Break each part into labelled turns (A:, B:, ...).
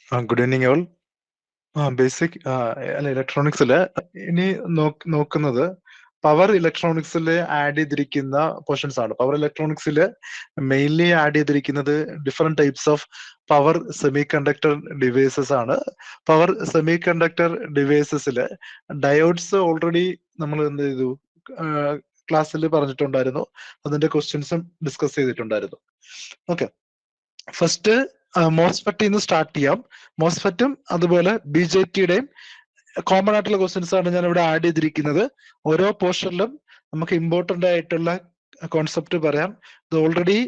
A: Good evening, all. Basic ഇലക്ട്രോണിക്സിൽ ഇനി നോക്കുന്നത് പവർ ഇലക്ട്രോണിക്സിൽ ആഡ് ചെയ്തിരിക്കുന്ന പോർഷൻസ് ആണ്. പവർ ഇലക്ട്രോണിക്സിൽ മെയിൻലി ആഡ് ചെയ്തിരിക്കുന്നത് different types of power semiconductor devices ആണ്. പവർ സെമി കണ്ടക്ടർ ഡിവൈസസിൽ ഡയോഡ്സ് ഓൾറെഡി നമ്മൾ എന്ത് ചെയ്തു, ക്ലാസ്സിൽ പറഞ്ഞിട്ടുണ്ടായിരുന്നു. അതിന്റെ ക്വസ്റ്റ്യൻസും ഡിസ്കസ് ചെയ്തിട്ടുണ്ടായിരുന്നു. ഓക്കെ, ഫസ്റ്റ് മോസ്ഫെറ്റിന്ന് സ്റ്റാർട്ട് ചെയ്യാം. മോസ്ഫെറ്റും അതുപോലെ ബി ജെ ടിയുടെയും കോമൺ ആയിട്ടുള്ള ക്വസ്റ്റ്യൻസ് ആണ് ഞാൻ ഇവിടെ ആഡ് ചെയ്തിരിക്കുന്നത്. ഓരോ പോർഷനിലും നമുക്ക് ഇമ്പോർട്ടന്റ് ആയിട്ടുള്ള കോൺസെപ്റ്റ് പറയാം. ഇത് ഓൾറെഡി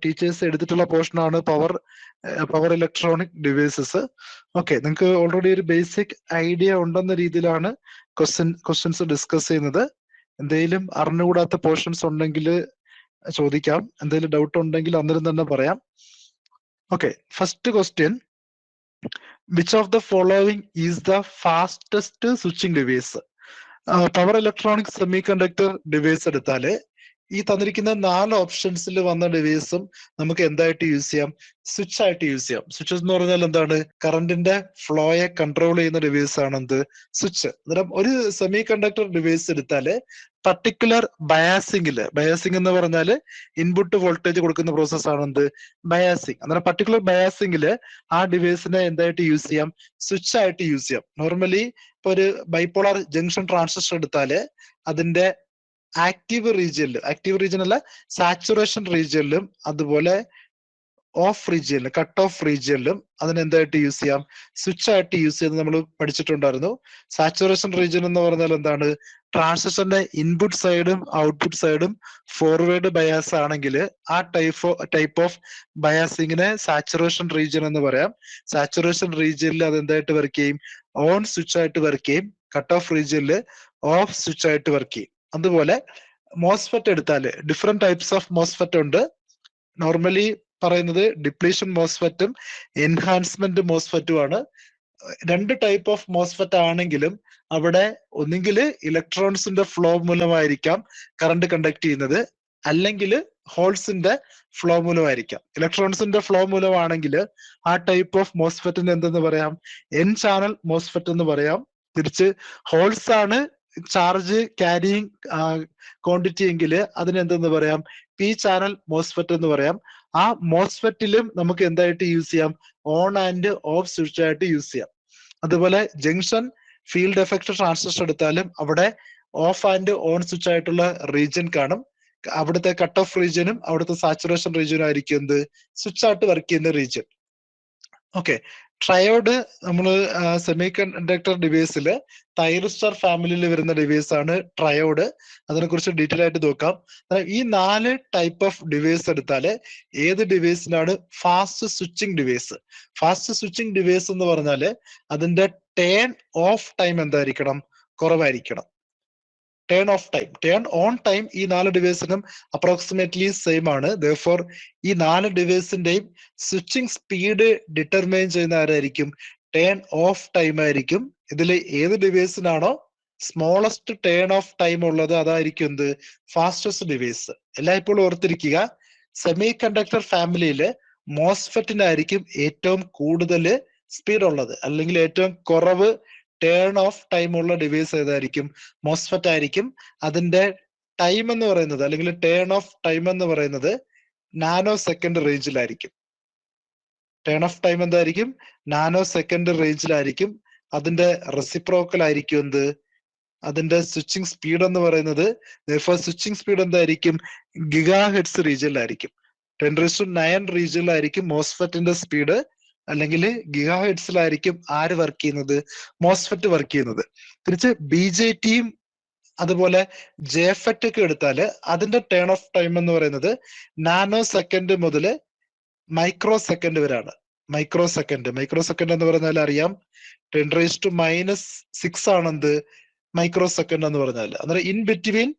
A: ടീച്ചേഴ്സ് എടുത്തിട്ടുള്ള പോർഷൻ ആണ് പവർ ഇലക്ട്രോണിക് ഡിവൈസസ്. ഓക്കെ, നിങ്ങൾക്ക് ഓൾറെഡി ഒരു ബേസിക് ഐഡിയ ഉണ്ടെന്ന രീതിയിലാണ് ക്വസ്റ്റ്യൻസ് ഡിസ്കസ് ചെയ്യുന്നത്. എന്തെങ്കിലും അറിഞ്ഞുകൂടാത്ത പോർഷൻസ് ഉണ്ടെങ്കിൽ ചോദിക്കാം. എന്തെങ്കിലും ഡൗട്ട് ഉണ്ടെങ്കിൽ അന്നേരം തന്നെ പറയാം. Okay, first question. Which of the following is the fastest switching device? Power electronic semi conductor device എടുത്താല് ഈ തന്നിരിക്കുന്ന 4 ഓപ്ഷൻസിൽ വന്ന ഡിവൈസും നമുക്ക് എന്തായിട്ട് യൂസ് ചെയ്യാം? സ്വിച്ച് ആയിട്ട് യൂസ് ചെയ്യാം. സ്വിച്ചസ് എന്ന് പറഞ്ഞാൽ എന്താണ്? കറണ്ടിന്റെ ഫ്ലോയെ കൺട്രോൾ ചെയ്യുന്ന ഡിവൈസ് ആണ് എന്ത്? സ്വിച്ച്. അന്നേരം ഒരു സെമി കണ്ടക്ടർ ഡിവൈസ് എടുത്താല് പർട്ടിക്കുലർ ബയാസിംഗ് എന്ന് പറഞ്ഞാല് ഇൻപുട്ട് വോൾട്ടേജ് കൊടുക്കുന്ന പ്രോസസ് ആണ് എന്ത്? ബയാസിംഗ്. അന്നേരം പർട്ടിക്കുലർ ബയാസിംഗില് ആ ഡിവൈസിനെ എന്തായിട്ട് യൂസ് ചെയ്യാം? സ്വിച്ച് ആയിട്ട് യൂസ് ചെയ്യാം. നോർമലി ഇപ്പൊ ഒരു ബൈപോളാർ ജംഗ്ഷൻ ട്രാൻസിസ്റ്റർ എടുത്താല് അതിന്റെ ആക്റ്റീവ് റീജിയൻ അല്ല, സാച്ചുറേഷൻ റീജിയനിലും അതുപോലെ ഓഫ് റീജിയനിലും കട്ട് ഓഫ് റീജിയനിലും അതിനെന്തായിട്ട് യൂസ് ചെയ്യാം? സ്വിച്ച് ആയിട്ട് യൂസ് ചെയ്യുന്നത് നമ്മൾ പഠിച്ചിട്ടുണ്ടായിരുന്നു. സാച്ചുറേഷൻ റീജിയൻ എന്ന് പറഞ്ഞാൽ എന്താണ്? ട്രാൻസിസ്റ്ററിന്റെ ഇൻപുട്ട് സൈഡും ഔട്ട്പുട്ട് സൈഡും ഫോർവേഡ് ബയാസ് ആണെങ്കിൽ ആ ടൈപ്പ് ഓഫ് ബയാസിങ്ങിനെ സാച്ചുറേഷൻ റീജിയൻ എന്ന് പറയാം. സാച്ചുറേഷൻ റീജിയനിൽ അതെന്തായിട്ട് വർക്ക് ചെയ്യും? ഓൺ സ്വിച്ച് ആയിട്ട് വർക്ക് ചെയ്യും. കട്ട് ഓഫ് റീജിയനിൽ ഓഫ് സ്വിച്ച് ആയിട്ട് വർക്ക് ചെയ്യും. അതുപോലെ മോസ്ഫെറ്റ് എടുത്താല് ഡിഫറെന്റ് ടൈപ്സ് ഓഫ് മോസ്ഫെറ്റ് ഉണ്ട്. നോർമലി പറയുന്നത് ഡിപ്ലീഷൻ മോസ്ഫെറ്റും എൻഹാൻസ്മെന്റ് മോസ്ഫെറ്റും ആണ്. 2 ടൈപ്പ് ഓഫ് മോസ്ഫെറ്റ് ആണെങ്കിലും അവിടെ ഒന്നുകിൽ ഇലക്ട്രോൺസിന്റെ ഫ്ലോ മൂലമായിരിക്കാം കറണ്ട് കണ്ടക്ട് ചെയ്യുന്നത്, അല്ലെങ്കിൽ ഹോൾസിന്റെ ഫ്ലോ മൂലമായിരിക്കാം. ഇലക്ട്രോൺസിന്റെ ഫ്ലോ മൂലമാണെങ്കിൽ ആ ടൈപ്പ് ഓഫ് മോസ്ഫെറ്റിന് എന്തെന്ന് പറയാം? എൻ ചാനൽ മോസ്ഫെറ്റ് എന്ന് പറയാം. തിരിച്ച് ഹോൾസ് ആണ് ചാർജ് ക്യാരിയിങ് ക്വാണ്ടിറ്റി എങ്കിൽ അതിനെന്തെന്ന് പറയാം? പി ചാനൽ മോസ്ഫെറ്റ് എന്ന് പറയാം. ആ മോസ്ഫെറ്റിലും നമുക്ക് എന്തായിട്ട് യൂസ് ചെയ്യാം? ഓൺ ആൻഡ് ഓഫ് സ്വിച്ച് ആയിട്ട് യൂസ് ചെയ്യാം. അതുപോലെ ജംഗ്ഷൻ ഫീൽഡ് എഫക്ട് ട്രാൻസിസ്റ്റർ എടുത്താലും അവിടെ ഓഫ് ആൻഡ് ഓൺ സ്വിച്ച് ആയിട്ടുള്ള റീജിയൻ കാണും. അവിടുത്തെ കട്ട് ഓഫ് റീജിയനും അവിടുത്തെ സാച്ചുറേഷൻ റീജിയനും ആയിരിക്കും എന്ത്? സ്വിച്ച് ആയിട്ട് വർക്ക് ചെയ്യുന്ന റീജിയൻ. ഓക്കെ, ട്രയോഡ് നമ്മൾ സെമി കണ്ടക്ടർ ഡിവൈസില് തൈറിസ്റ്റർ ഫാമിലിയിൽ വരുന്ന ഡിവൈസ് ആണ് ട്രയോഡ്. അതിനെ കുറിച്ച് ഡീറ്റെയിൽ ആയിട്ട് നോക്കാം. ഈ 4 ടൈപ്പ് ഓഫ് ഡിവൈസ് എടുത്താല് ഏത് ഡിവൈസിനാണ് fast switching device? Fast switching device എന്ന് പറഞ്ഞാല് അതിന്റെ ടേൺ ഓഫ് ടൈം എന്തായിരിക്കണം? കുറവായിരിക്കണം. ടേൺ ഓൺ ടൈം ഈ 4 ഡിവൈസിനും അപ്രോക്സിമേറ്റ്ലി സെയിം ആണ്. ദെയർഫോർ ഈ 4 ഡിവൈസിന്റെയും സ്വിച്ചിങ് സ്പീഡ് ഡിറ്റർമൈൻ ചെയ്യുന്ന ആരായിരിക്കും? ടേൺ ഓഫ് ടൈം ആയിരിക്കും. ഇതിൽ ഏത് ഡിവൈസിനാണോ സ്മോളസ്റ്റ് ടേൺ ഓഫ് ടൈം ഉള്ളത് അതായിരിക്കും എന്ത്? Fastest device. എല്ലായ്പ്പോഴും ഓർത്തിരിക്കുക, സെമി കണ്ടക്ടർ ഫാമിലിയില് മോസ്ഫെറ്റിനായിരിക്കും ഏറ്റവും കൂടുതൽ സ്പീഡ് ഉള്ളത്, അല്ലെങ്കിൽ ഏറ്റവും കുറവ് ടേൺ ഓഫ് ടൈം ഉള്ള ഡിവൈസ് ഏതായിരിക്കും? മോസ്ഫെറ്റ് ആയിരിക്കും. അതിന്റെ ടൈം എന്ന് പറയുന്നത്, അല്ലെങ്കിൽ ടേൺ ഓഫ് ടൈം എന്ന് പറയുന്നത് നാനോ സെക്കൻഡ് റേഞ്ചിലായിരിക്കും. ടേൺ ഓഫ് ടൈം എന്തായിരിക്കും? നാനോ സെക്കൻഡ് റേഞ്ചിലായിരിക്കും. അതിന്റെ റെസിപ്രോക്കൽ ആയിരിക്കും എന്ത്? അതിന്റെ സ്വിച്ചിങ് സ്പീഡ് എന്ന് പറയുന്നത് സ്വിച്ചിങ് സ്പീഡ് എന്തായിരിക്കും? ഗിഗാ ഹെർട്സ് റീജിയനിലായിരിക്കും. 10⁹ റീജിയനിലായിരിക്കും മോസ്ഫെറ്റിന്റെ സ്പീഡ്, അല്ലെങ്കിൽ ഗിഗാ ഹെർട്സിലായിരിക്കും ആര് വർക്ക് ചെയ്യുന്നത്? മോസ്ഫെറ്റ് വർക്ക് ചെയ്യുന്നത്. തിരിച്ച് ബി ജെ ടിയും അതുപോലെ ജെഫെറ്റ് ഒക്കെ എടുത്താല് അതിന്റെ ടേൺ ഓഫ് ടൈം എന്ന് പറയുന്നത് നാനോ സെക്കൻഡ് മുതൽ മൈക്രോ സെക്കൻഡ് വരെയാണ്. മൈക്രോ സെക്കൻഡ് എന്ന് പറഞ്ഞാൽ അറിയാം, 10⁻⁻6 ആണെന്ത്? മൈക്രോ സെക്കൻഡ് എന്ന് പറഞ്ഞാൽ. അന്നേരം in between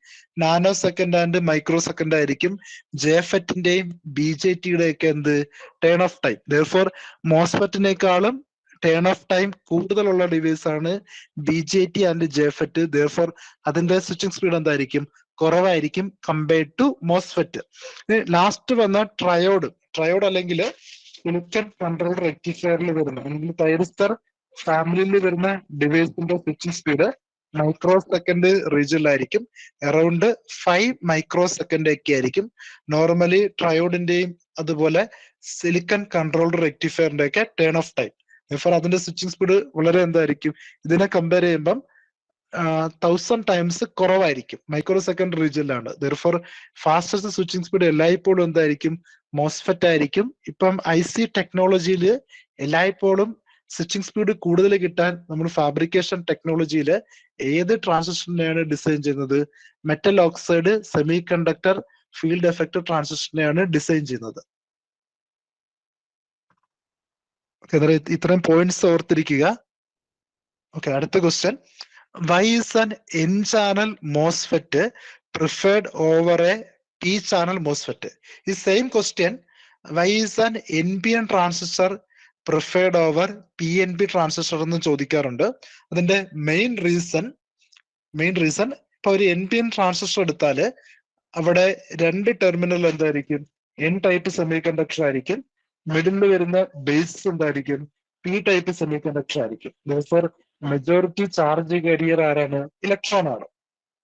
A: nanosecond and microsecond ആയിരിക്കും ജെഫെറ്റിന്റെയും ബി ജെ ടിയുടെ ഒക്കെ എന്ത്? Turn off time. ദെയർഫോർ മോസ്ഫെറ്റിനേക്കാളും ടേൺ ഓഫ് ടൈം കൂടുതലുള്ള ഡിവൈസ് ആണ് ബി ജെ ടി ആൻഡ് ജെഫെറ്റ്. ദെയർഫോർ അതിന്റെ സ്വിച്ചിങ് സ്പീഡ് എന്തായിരിക്കും? കുറവായിരിക്കും കമ്പയർഡ് ടു മോസ്ഫെറ്റ്. ലാസ്റ്റ് വന്ന ട്രയോഡ് അല്ലെങ്കിൽ സിലിക്കൺ കൺട്രോൾ റെക്ടിഫയറിൽ വരുന്ന അല്ലെങ്കിൽ തൈറിസ്റ്റർ ഫാമിലിയിൽ വരുന്ന ഡിവൈസിന്റെ സ്വിച്ചിങ് സ്പീഡ് മൈക്രോ സെക്കൻഡ് റീജിയനിലായിരിക്കും. അറൌണ്ട് 5 മൈക്രോ സെക്കൻഡ് ഒക്കെ ആയിരിക്കും. നോർമലി ട്രയോഡിന്റെയും അതുപോലെ സിലിക്കൺ കൺട്രോൾ റെക്ടിഫയറിന്റെ ഒക്കെ ടേൺ ഓഫ് ടൈം. ഫോർ അതിന്റെ സ്വിച്ചിങ് സ്പീഡ് വളരെ എന്തായിരിക്കും, ഇതിനെ കമ്പയർ ചെയ്യുമ്പം 1000 ടൈംസ് കുറവായിരിക്കും. മൈക്രോ സെക്കൻഡ് റീജിയനിലാണ്. ദർഫോർ ഫാസ്റ്റസ്റ്റ് സ്വിച്ചിങ് സ്പീഡ് എല്ലായ്പ്പോഴും എന്തായിരിക്കും, മോസ്ഫെറ്റ് ആയിരിക്കും. ഇപ്പം IC ടെക്നോളജിയിൽ എല്ലായ്പ്പോഴും സ്വിച്ചിങ് സ്പീഡ് കൂടുതൽ കിട്ടാൻ നമ്മൾ ഫാബ്രിക്കേഷൻ ടെക്നോളജിയിൽ ഏത് ട്രാൻസിസ്റ്ററിനെയാണ് ഡിസൈൻ ചെയ്യുന്നത്, metal oxide semiconductor field effect ട്രാൻസിസ്റ്ററിനെയാണ് ഡിസൈൻ ചെയ്യുന്നത്. ഇത്രയും പോയിന്റ്സ് ഓർത്തിരിക്കുക. ഓക്കെ, അടുത്ത question. Why is an N-channel MOSFET preferred over a P-channel MOSFET? The same question, why is an NPN transistor preferred over PNP transistor എന്ന് ചോദിക്കാറുണ്ട്. അതിന്റെ main reason ഇപ്പൊ ഒരു NPN ട്രാൻസിസ്റ്റർ എടുത്താല് അവിടെ 2 ടെർമിനൽ എന്തായിരിക്കും, N ടൈപ്പ് സെമി കണ്ടക്ടർ ആയിരിക്കും. മിഡിലിൽ വരുന്ന ബേസ് എന്തായിരിക്കും, P ടൈപ്പ് സെമി കണ്ടക്ടർ ആയിരിക്കും. മെജോറിറ്റി ചാർജ് കാരിയർ ആരാണ്, ഇലക്ട്രോൺ ആണ്.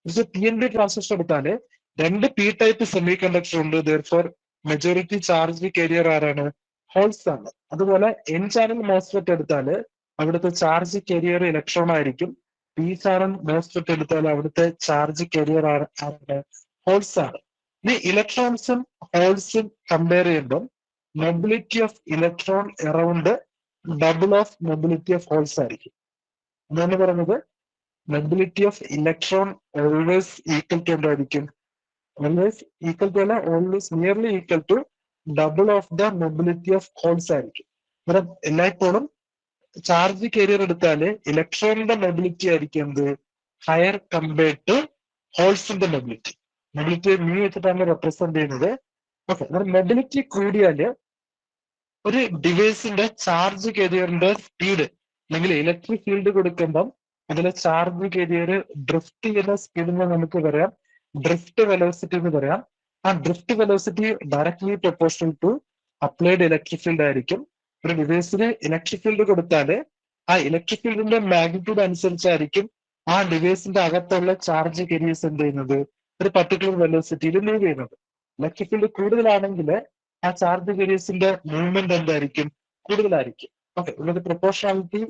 A: പക്ഷെ PNP ട്രാൻസിസ്റ്റർ എടുത്താല് 2 P ടൈപ്പ് സെമി കണ്ടക്ടർ ഉണ്ട്. ദർഫോർ മെജോറിറ്റി ചാർജ് കാരിയർ ആരാണ്, ഹോൾസ് ആണ്. അതുപോലെ N ചാനൽ മോസ്ഫെറ്റ് എടുത്താല് അവിടുത്തെ ചാർജ് കാരിയർ ഇലക്ട്രോൺ ആയിരിക്കും. P ചാനൽ മോസ്ഫെറ്റ് എടുത്താൽ അവിടുത്തെ ചാർജ് കാരിയർ ആരാണ്, ഹോൾസ് ആണ്. ഇനി ഇലക്ട്രോൺസും ഹോൾസും കമ്പയർ ചെയ്യുമ്പോൾ mobility of electron around double of mobility of holes ആയിരിക്കും. എന്നാണ് പറയുന്നത്, mobility of electron always equal to എന്തായിരിക്കും, ഓൾവേസ് ഈക്വൽ ടു അല്ല, always nearly equal to double of the mobility of holes ആയിരിക്കും. അന്നേരം എല്ലായ്പ്പോഴും ചാർജ് കാരിയർ എടുത്താല് ഇലക്ട്രോണിന്റെ മൊബിലിറ്റി ആയിരിക്കും എന്ത്, ഹയർ കമ്പയർഡ് ടു ഹോൾസിന്റെ മൊബിലിറ്റി. മൊബിലിറ്റി മ്യൂ വെച്ചിട്ടാണ് റെപ്രസെന്റ് ചെയ്യുന്നത്. ഓക്കെ, മൊബിലിറ്റി കൂടിയാല് ഒരു ഡിവൈസിന്റെ ചാർജ് കാരിയറിന്റെ സ്പീഡ് അല്ലെങ്കിൽ ഇലക്ട്രിക് ഫീൽഡ് കൊടുക്കുമ്പം അതിലെ ചാർജ് കാരിയർ ഡ്രിഫ്റ്റ് ചെയ്യുന്ന സ്പീഡിനെ നമുക്ക് പറയാം ഡ്രിഫ്റ്റ് വെലോസിറ്റി എന്ന് പറയാം. ആ drift velocity directly proportional to applied electric field ആയിരിക്കും. ഒരു ഡിവൈസിന് ഇലക്ട്രിക് ഫീൽഡ് കൊടുത്താല് ആ ഇലക്ട്രിക് ഫീൽഡിന്റെ മാഗ്നിറ്റ്യൂഡ് അനുസരിച്ചായിരിക്കും ആ ഡിവൈസിന്റെ അകത്തുള്ള ചാർജ് കാരിയേഴ്സ് എന്ത് ചെയ്യുന്നത്, ഒരു പർട്ടിക്കുലർ വെലോസിറ്റിയിൽ മൂവ് ചെയ്യുന്നത്. ഇലക്ട്രിക് ഫീൽഡ് കൂടുതലാണെങ്കിൽ ആ ചാർജ് കാരിയേഴ്സിന്റെ മൂവ്മെന്റ് എന്തായിരിക്കും, കൂടുതലായിരിക്കും. ഓക്കെ, ഉള്ളത് പ്രൊപ്പോർഷണാലിറ്റി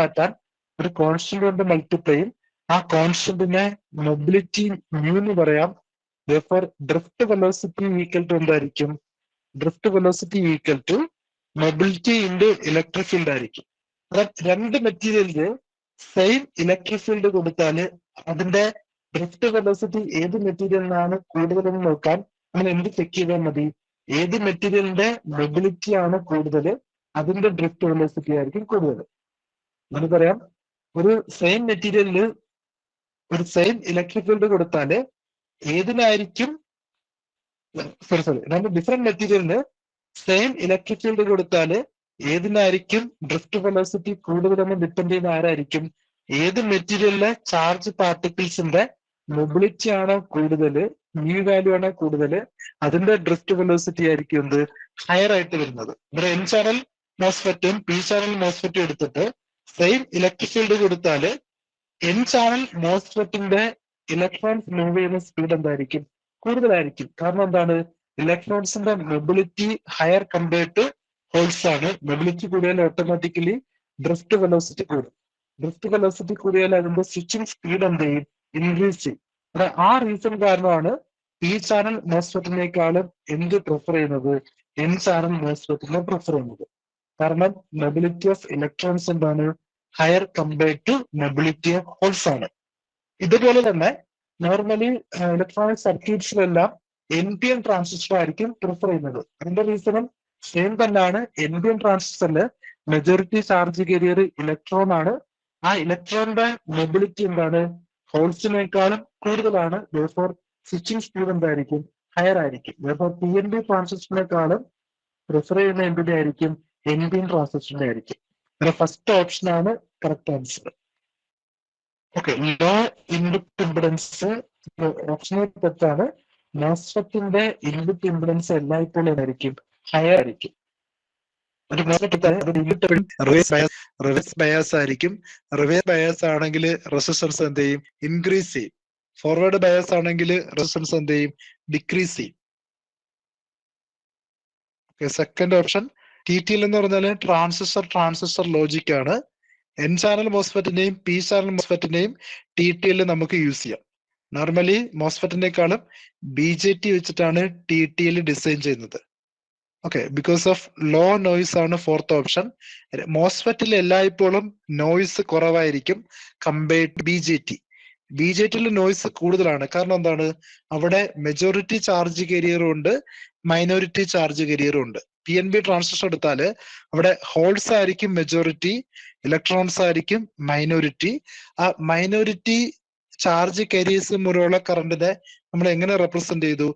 A: മാറ്റാൻ ഒരു കോൺസ്റ്റന്റ് കൊണ്ട് മൾട്ടിപ്ലൈ ചെയ്യും. ആ കോൺസ്റ്റന്റിനെ മൊബിലിറ്റി മ്യൂ എന്ന് പറയാം. ഡ്രിഫ്റ്റ് വെലോസിറ്റി ഈക്വൽ ടു എന്തായിരിക്കും, drift velocity equal to mobility into electric field ആയിരിക്കും. രണ്ട് മെറ്റീരിയലിന് സെയിം ഇലക്ട്രിക് ഫീൽഡ് കൊടുത്താല് അതിന്റെ ഡ്രിഫ്റ്റ് വെലോസിറ്റി ഏത് മെറ്റീരിയലിനാണ് കൂടുതലെന്ന് നോക്കാൻ നമ്മൾ എന്ത് ചെക്ക് ചെയ്താൽ മതി, ഏത് മെറ്റീരിയലിന്റെ മൊബിലിറ്റി ആണ് കൂടുതൽ അതിന്റെ ഡ്രിഫ്റ്റ് വെലോസിറ്റി ആയിരിക്കും കൂടുതൽ. നമുക്കറിയാം ഒരു സെയിം മെറ്റീരിയലിന് ഒരു സെയിം ഇലക്ട്രിക് ഫീൽഡ് കൊടുത്താല് ഏതിനായിരിക്കും രണ്ട് ഡിഫറെന്റ് മെറ്റീരിയലിന് സെയിം ഇലക്ട്രിക് ഫീൽഡ് കൊടുത്താല് ഏതിനായിരിക്കും ഡ്രിഫ്റ്റ് വെലോസിറ്റി കൂടുതലെന്ന് ഡിപ്പെൻഡ് ചെയ്യുന്ന ആരായിരിക്കും, ഏത് മെറ്റീരിയലിലെ ചാർജ് പാർട്ടിക്കിൾസിന്റെ മൊബിലിറ്റി ആണോ കൂടുതൽ, മ്യൂ വാല്യൂ ആണോ കൂടുതൽ, അതിന്റെ ഡ്രിഫ്റ്റ് വെലോസിറ്റി ആയിരിക്കും എന്ത്, ഹയർ ആയിട്ട് വരുന്നത്. N ചാനൽ മോസ്ഫെറ്റും P ചാനൽ മോസ്ഫെറ്റും എടുത്തിട്ട് സെയിം ഇലക്ട്രിക് ഫീൽഡ് കൊടുത്താല് N ചാനൽ മോസ്ഫെറ്റിന്റെ ഇലക്ട്രോൺസ് മൂവ് ചെയ്യുന്ന സ്പീഡ് എന്തായിരിക്കും, കൂടുതലായിരിക്കും. കാരണം എന്താണ്, ഇലക്ട്രോൺസിന്റെ mobility higher compared to holes ആണ്. മൊബിലിറ്റി കൂടിയാൽ ഓട്ടോമാറ്റിക്കലി ഡ്രിഫ്റ്റ് വെലോസിറ്റി കൂടും. ഡ്രിഫ്റ്റ് വെലോസിറ്റി കൂടിയാൽ അതിന്റെ സ്വിച്ചിങ് സ്പീഡ് എന്ത് ചെയ്യും, ഇൻക്രീസ് ചെയ്യും. ആ റീസൺ കാരണമാണ് P ചാനൽ മോസ്ഫെറ്റിനേക്കാളും എന്ത് പ്രിഫർ ചെയ്യുന്നത്, N ചാനൽ മോസ്ഫെറ്റിനെ പ്രിഫർ ചെയ്യുന്നത്. കാരണം മൊബിലിറ്റി ഓഫ് ഇലക്ട്രോൺസ് എന്താണ്, higher compared to mobility of holes ആണ്. ഇതുപോലെ തന്നെ നോർമലി ഇലക്ട്രോണിക് സർക്യൂട്ട്സിലെല്ലാം NPN ട്രാൻസിസ്റ്റർ ആയിരിക്കും പ്രിഫർ ചെയ്യുന്നത്. അതിന്റെ റീസണും സെയിം തന്നെയാണ്. NPN ട്രാൻസിസ്റ്ററിൽ മെജോറിറ്റി ചാർജ് കാരിയർ ഇലക്ട്രോൺ ആണ്. ആ ഇലക്ട്രോണിന്റെ മൊബിലിറ്റി എന്താണ്, ഹോൾസിനേക്കാളും കൂടുതലാണ്. therefore സ്വിച്ചിങ് സ്പീഡ് എന്തായിരിക്കും, ഹയർ ആയിരിക്കും. therefore PNP ട്രാൻസിസ്റ്ററിനേക്കാളും പ്രിഫർ ചെയ്യുന്ന എന്തിന്റെ ആയിരിക്കും, NPN ട്രാൻസിസ്റ്ററിന്റെ ആയിരിക്കും. ഫസ്റ്റ് ഓപ്ഷൻ ആണ് correct answer. Okay, low input impedance ഓപ്ഷനിൽ തെറ്റാണ്. മോസ്ഫെറ്റിന്റെ ഇൻപുട്ട് ഇംപിഡൻസ് എല്ലായ്പ്പോഴും ആയിരിക്കും ഹയർ ആയിരിക്കും. ഒരു റിവേഴ്സ് ബയാസ് ആയിരിക്കും. റിവേഴ്സ് ബയാസ് ആണെങ്കിൽ റെസിസ്റ്റൻസ് എന്ത് ചെയ്യും? ഇൻക്രീസ് ചെയ്യും. ഫോർവേഡ് ബയാസ് ആണെങ്കിൽ റെസിസ്റ്റൻസ് എന്ത് ചെയ്യും? ഡിക്രീസ് ചെയ്യും. സെക്കൻഡ് ഓപ്ഷൻ TTL എന്ന് പറഞ്ഞാൽ ട്രാൻസിസ്റ്റർ ലോജിക് ആണ്. N ചാനൽ മോസ്ഫെറ്റിന്റെയും P ചാനൽ മോസ്ഫെറ്റിന്റെയും TTL നമുക്ക് യൂസ് ചെയ്യാം. നോർമലി മോസ്ഫെറ്റിനേക്കാളും BJT വെച്ചിട്ടാണ് TTL ഡിസൈൻ ചെയ്യുന്നത്. Okay, because of low noise ആണ് ഫോർത്ത് ഓപ്ഷൻ. മോസ്ഫെറ്റിൽ എല്ലായ്പ്പോഴും നോയ്സ് കുറവായിരിക്കും കമ്പയർഡ് ടു BJT. BJTയിൽ നോയ്സ് കൂടുതലാണ്. കാരണം എന്താണ്? അവിടെ മെജോറിറ്റി ചാർജ് കരിയറും ഉണ്ട്, മൈനോറിറ്റി ചാർജ് കരിയറും ഉണ്ട്. PNP ട്രാൻസിസ്റ്റർ എടുത്താല് അവിടെ ഹോൾസ് ആയിരിക്കും മെജോറിറ്റി, ഇലക്ട്രോൺസ് ആയിരിക്കും മൈനോറിറ്റി. ആ മൈനോറിറ്റി ചാർജ് കരിയേഴ്സ് മൂലമുള്ള കറണ്ടിനെ നമ്മൾ എങ്ങനെ റെപ്രസെന്റ് ചെയ്തു?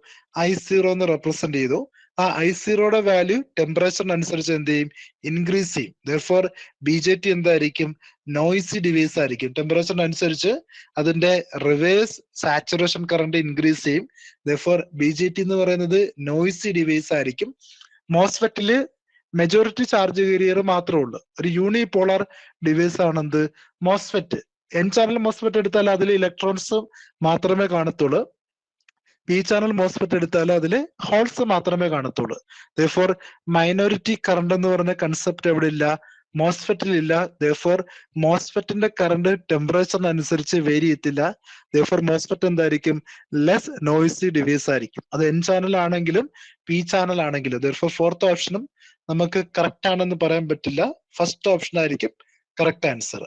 A: I0 എന്ന് റെപ്രസെന്റ് ചെയ്തു. ആ I0യുടെ വാല്യൂ ടെമ്പറേച്ചറിനനുസരിച്ച് എന്ത് ചെയ്യും? ഇൻക്രീസ് ചെയ്യും. Therefore BJT എന്തായിരിക്കും? നോയ്സി ഡിവൈസ് ആയിരിക്കും. ടെമ്പറേച്ചറിനനുസരിച്ച് അതിന്റെ റിവേഴ്സ് സാച്ചുറേഷൻ കറണ്ട് ഇൻക്രീസ് ചെയ്യും. Therefore BJT എന്ന് പറയുന്നത് നോയ്സി ഡിവൈസ് ആയിരിക്കും. മോസ്ഫെറ്റില് മെജോറിറ്റി ചാർജ് കരിയർ മാത്രമേ ഉള്ളൂ. ഒരു യൂണിപോളാർ ഡിവൈസ് ആണെന്ത്? മോസ്ഫെറ്റ്. N ചാനൽ മോസ്ഫെറ്റ് എടുത്താൽ അതിൽ ഇലക്ട്രോൺസ് മാത്രമേ കാണത്തുള്ളൂ. P ചാനൽ മോസ്ഫെറ്റ് എടുത്താൽ അതിൽ ഹോൾസ് മാത്രമേ കാണത്തുള്ളൂ. Therefore മൈനോറിറ്റി കറണ്ട് എന്ന് പറഞ്ഞ കൺസെപ്റ്റ് എവിടെ ഇല്ല? മോസ്ഫെറ്റിൽ ഇല്ല. Therefore മോസ്ഫെറ്റിന്റെ കറണ്ട് ടെമ്പറേച്ചറിനനുസരിച്ച് വേരി ചെയ്യത്തില്ല. Therefore മോസ്ഫെറ്റ് എന്തായിരിക്കും? ലെസ് നോയ്സി ഡിവൈസ് ആയിരിക്കും. അത് N ചാനൽ ആണെങ്കിലും P ചാനൽ ആണെങ്കിലും. Therefore ഫോർത്ത് ഓപ്ഷനും നമുക്ക് കറക്റ്റ് ആണെന്ന് പറയാൻ പറ്റില്ല. ഫസ്റ്റ് ഓപ്ഷൻ ആയിരിക്കും കറക്റ്റ് ആൻസർ.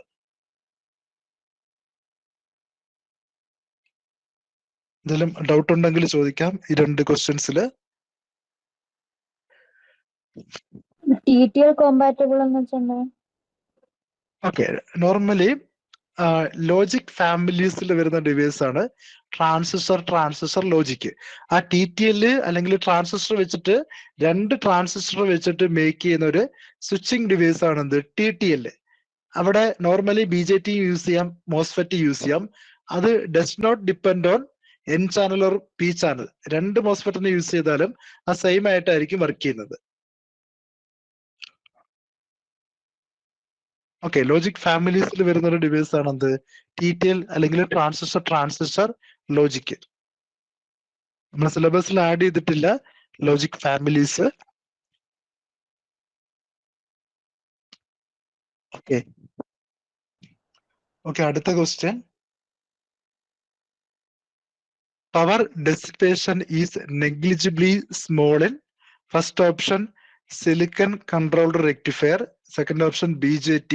A: എന്തെങ്കിലും ഡൗട്ട് ഉണ്ടെങ്കിൽ ചോദിക്കാം ഈ രണ്ട് ക്വസ്റ്റ്യൻസില്.
B: TTL കോമ്പാറ്റബിൾ എന്ന് വെച്ചാൽ
A: ഓക്കെ, നോർമലി ലോജിക് ഫാമിലീസിൽ വരുന്ന ഡിവൈസ് ആണ് ട്രാൻസിസ്റ്റർ ലോജിക്. ആ TTL അല്ലെങ്കിൽ ട്രാൻസിസ്റ്റർ വെച്ചിട്ട് രണ്ട് ട്രാൻസിസ്റ്റർ വെച്ചിട്ട് മേക്ക് ചെയ്യുന്ന ഒരു സ്വിച്ചിങ് ഡിവൈസ് ആണ് എന്ത്? TTL. അവിടെ നോർമലി BJT യൂസ് ചെയ്യാം, മോസ്ഫെറ്റ് യൂസ് ചെയ്യാം. അത് does not depend on N channel or P channel. രണ്ട് മോസ്ഫെറ്റിനെ യൂസ് ചെയ്താലും ആ സെയിം ആയിട്ടായിരിക്കും വർക്ക് ചെയ്യുന്നത്. ഓക്കെ, ലോജിക് ഫാമിലീസിൽ വരുന്ന ഒരു ഡിവൈസ് ആണ് എന്ത്? TTL അല്ലെങ്കിൽ ട്രാൻസിസ്റ്റർ ലോജിക്. നമ്മൾ സിലബസിൽ ആഡ് ചെയ്തിട്ടില്ല ലോജിക് ഫാമിലീസ്. ഓക്കെ ഓക്കെ, അടുത്ത question. Power dissipation is negligibly small in first option silicon controlled rectifier, second option BJT,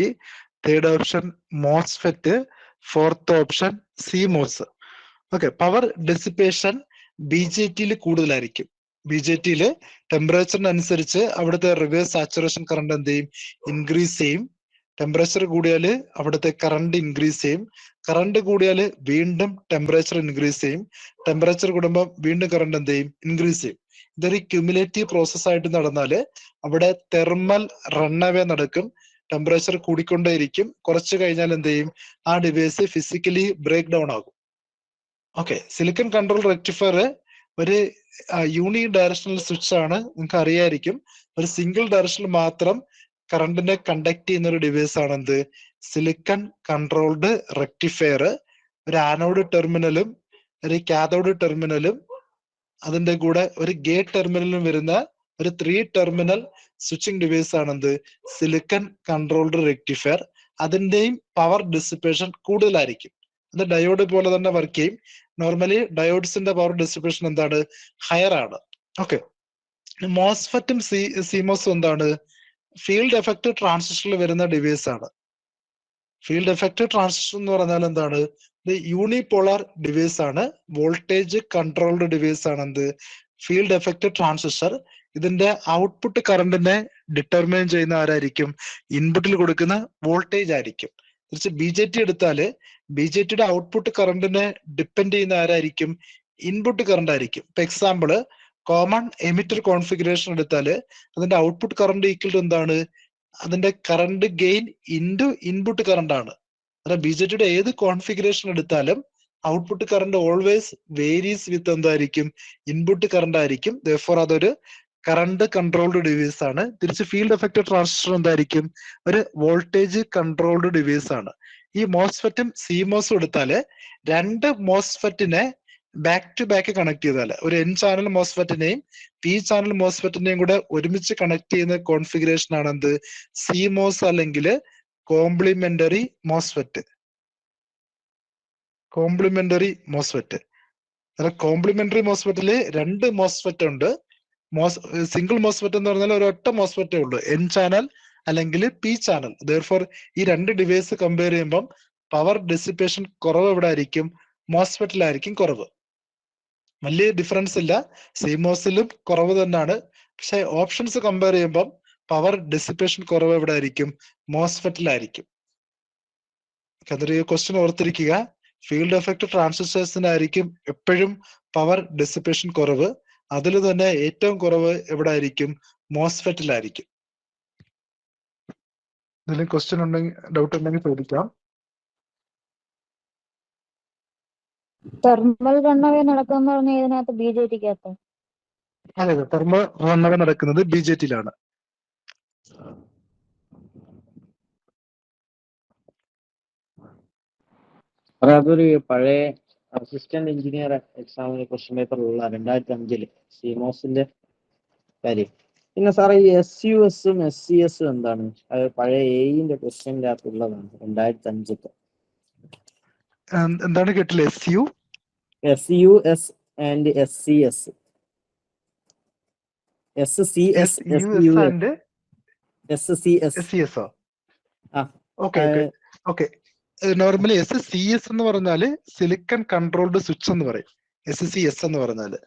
A: third option MOSFET, fourth option CMOS. Okay, power dissipation BJTയിൽ കൂടുതലായിരിക്കും. BJTയിൽ ടെമ്പറേച്ചറിനനുസരിച്ച് അവിടുത്തെ reverse saturation current എന്ത് ചെയ്യും? Increase ചെയ്യും. Temperature കൂടിയാൽ അവിടുത്തെ കറണ്ട് ഇൻക്രീസ് ചെയ്യും. കറണ്ട് കൂടിയാൽ വീണ്ടും ടെമ്പറേച്ചർ ഇൻക്രീസ് ചെയ്യും. ടെമ്പറേച്ചർ കൂടുമ്പോൾ വീണ്ടും കറണ്ട് എന്ത് ചെയ്യും? ഇൻക്രീസ് ചെയ്യും. ഇതൊരു ക്യുമുലേറ്റീവ് പ്രോസസ് ആയിട്ട് നടന്നാല് അവിടെ തെർമൽ റണ്ണവേ നടക്കും. ടെമ്പറേച്ചർ കൂടിക്കൊണ്ടേയിരിക്കും. കുറച്ച് കഴിഞ്ഞാൽ എന്ത് ചെയ്യും? ആ ഡിവൈസ് ഫിസിക്കലി ബ്രേക്ക് ഡൗൺ ആകും. ഓക്കെ, സിലിക്കൺ കൺട്രോൾ റെക്ടിഫയർ ഒരു യൂണി ഡയറക്ഷണൽ സ്വിച്ച് ആണ്. നിങ്ങൾക്ക് അറിയായിരിക്കും, ഒരു സിംഗിൾ ഡയറക്ഷനിൽ മാത്രം കറണ്ടിനെ കണ്ടക്ട് ചെയ്യുന്ന ഒരു ഡിവൈസ് ആണ് എന്ത്? Silicon controlled rectifier. ഒരു ആനോഡ് ടെർമിനലും ഒരു കാഥോഡ് ടെർമിനലും അതിന്റെ കൂടെ ഒരു ഗേറ്റ് ടെർമിനലും വരുന്ന ഒരു 3 ടെർമിനൽ സ്വിച്ചിങ് ഡിവൈസ് ആണ് എന്ത്? Silicon controlled rectifier. അതിന്റെയും പവർ ഡിസിപ്പേഷൻ കൂടുതലായിരിക്കും. അത് ഡയോഡ് പോലെ തന്നെ വർക്ക് ചെയ്യും. നോർമലി ഡയോഡ്സിന്റെ പവർ ഡിസ്ട്രിബ്യൂഷൻ എന്താണ്? ഹയർ ആണ്. ഓക്കെ, മോസ്ഫെറ്റും CMOസും എന്താണ്? ഫീൽഡ് എഫക്ട് ട്രാൻസിസ്റ്ററിൽ വരുന്ന ഡിവൈസ് ആണ്. ഫീൽഡ് എഫക്ട് ട്രാൻസിസ്റ്റർ എന്ന് പറഞ്ഞാൽ എന്താണ്? ഇത് യൂണിപോളാർ ഡിവൈസ് ആണ്. വോൾട്ടേജ് കൺട്രോൾഡ് ഡിവൈസ് ആണ് എന്ത്? Field effect transistor. ഇതിന്റെ ഔട്ട്പുട്ട് കറണ്ടിനെ ഡിറ്റർമൈൻ ചെയ്യുന്ന ആരായിരിക്കും? ഇൻപുട്ടിൽ കൊടുക്കുന്ന വോൾട്ടേജ് ആയിരിക്കും. തിരിച്ച് BJT എടുത്താല് BJTയുടെ ഔട്ട്പുട്ട് കറണ്ടിനെ ഡിപ്പെൻഡ് ചെയ്യുന്ന ആരായിരിക്കും? ഇൻപുട്ട് കറണ്ട് ആയിരിക്കും. ഇപ്പൊ എക്സാമ്പിള് കോമൺ എമിറ്റർ കോൺഫിഗറേഷൻ എടുത്താല് അതിന്റെ ഔട്ട്പുട്ട് കറണ്ട് ഈക്വൽ ടു എന്താണ്? അതിന്റെ current gain into input current ആണ്. അതായത് BJTയുടെ ഏത് കോൺഫിഗറേഷൻ എടുത്താലും ഔട്ട്പുട്ട് കറണ്ട് ഓൾവേസ് വേരീസ് വിത്ത് എന്തായിരിക്കും? ഇൻപുട്ട് കറണ്ട് ആയിരിക്കും. Therefore അതൊരു കറണ്ട് കൺട്രോൾഡ് ഡിവൈസ് ആണ്. തിരിച്ച് ഫീൽഡ് എഫക്റ്റ് ട്രാൻസിസ്റ്റർ എന്തായിരിക്കും? ഒരു വോൾട്ടേജ് കൺട്രോൾഡ് ഡിവൈസ് ആണ്. ഈ മോസ്ഫെറ്റും സിമോസും എടുത്താല് രണ്ട് മോസ്ഫെറ്റിനെ ബാക്ക് ടു ബാക്ക് കണക്ട് ചെയ്താൽ ഒരു എൻ ചാനൽ മോസ്ഫെറ്റിനെയും പി ചാനൽ മോസ്ഫെറ്റിനെയും കൂടെ ഒരുമിച്ച് കണക്ട് ചെയ്യുന്ന കോൺഫിഗറേഷൻ ആണ് എന്ത്? സിമോസ് അല്ലെങ്കിൽ complementary MOSFET. Complementary MOSFET. Complementary മോസ്ഫെറ്റില് രണ്ട് മോസ്ഫെറ്റ് ഉണ്ട്. സിംഗിൾ മോസ്ഫെറ്റ് എന്ന് പറഞ്ഞാൽ ഒരൊറ്റ മോസ്ഫെറ്റേ ഉള്ളൂ, എൻ ചാനൽ അല്ലെങ്കിൽ പി ചാനൽ. ദെയർഫോർ ഈ രണ്ട് ഡിവൈസ് കമ്പയർ ചെയ്യുമ്പോൾ പവർ ഡിസിപ്പേഷൻ കുറവ് എവിടെ ആയിരിക്കും? മോസ്ഫെറ്റിലായിരിക്കും കുറവ്. വലിയ ഡിഫറൻസ് ഇല്ല, സിമോസിലും കുറവ് തന്നെയാണ്. പക്ഷെ ഓപ്ഷൻസ് കമ്പയർ ചെയ്യുമ്പോൾ പവർ ഡിസിപ്പേഷൻ കുറവ് എവിടെ ആയിരിക്കും? മോസ്ഫെറ്റിലായിരിക്കും. അതൊരു ക്വസ്റ്റ്യൻ ഓർത്തിരിക്കുക. ഫീൽഡ് എഫക്ട് ട്രാൻസിസ്റ്റേഴ്സിനായിരിക്കും എപ്പോഴും പവർ ഡിസിപ്പേഷൻ കുറവ്. അതിൽ തന്നെ ഏറ്റവും കുറവ് എവിടെ ആയിരിക്കും? മോസ്ഫെറ്റിലായിരിക്കും. ഇതിൽ ക്വസ്റ്റ്യൻ ഉണ്ടെങ്കിൽ, ഡൗട്ട് ഉണ്ടെങ്കിൽ ചോദിക്കാം.
B: തെർമൽ റണ്ണവേ നടക്കുന്ന പറഞ്ഞ ഇതിനകത്ത് BJT-ക്കകത്ത്?
A: അതെ, തെർമൽ റണ്ണവേ നടക്കുന്നത് BJT-യിലാണ്.
C: അതൊരു പഴയ അസിസ്റ്റന്റ് എഞ്ചിനീയർ എക്സാമിന് ക്വസ്റ്റ്യൻ പേപ്പറിലുള്ള 2005 സിമോസിന്റെ കാര്യം. പിന്നെ സാറേ ഈ SUS-ഉം SCS-ഉം എന്താണ്? അത് പഴയ AE-ന്റെ ക്വസ്റ്റ്യൻ്റെ അകത്തുള്ളതാണ് 2005.
A: എന്താണ് കേട്ടില്ല?
C: SUS and SCS. SCS.
A: Okay. Normally SCS എന്ന് പറഞ്ഞാല് സിലിക്കൺ കൺട്രോൾഡ് സ്വിച്ച് എന്ന് പറയും. SCS എന്ന് പറഞ്ഞാല്.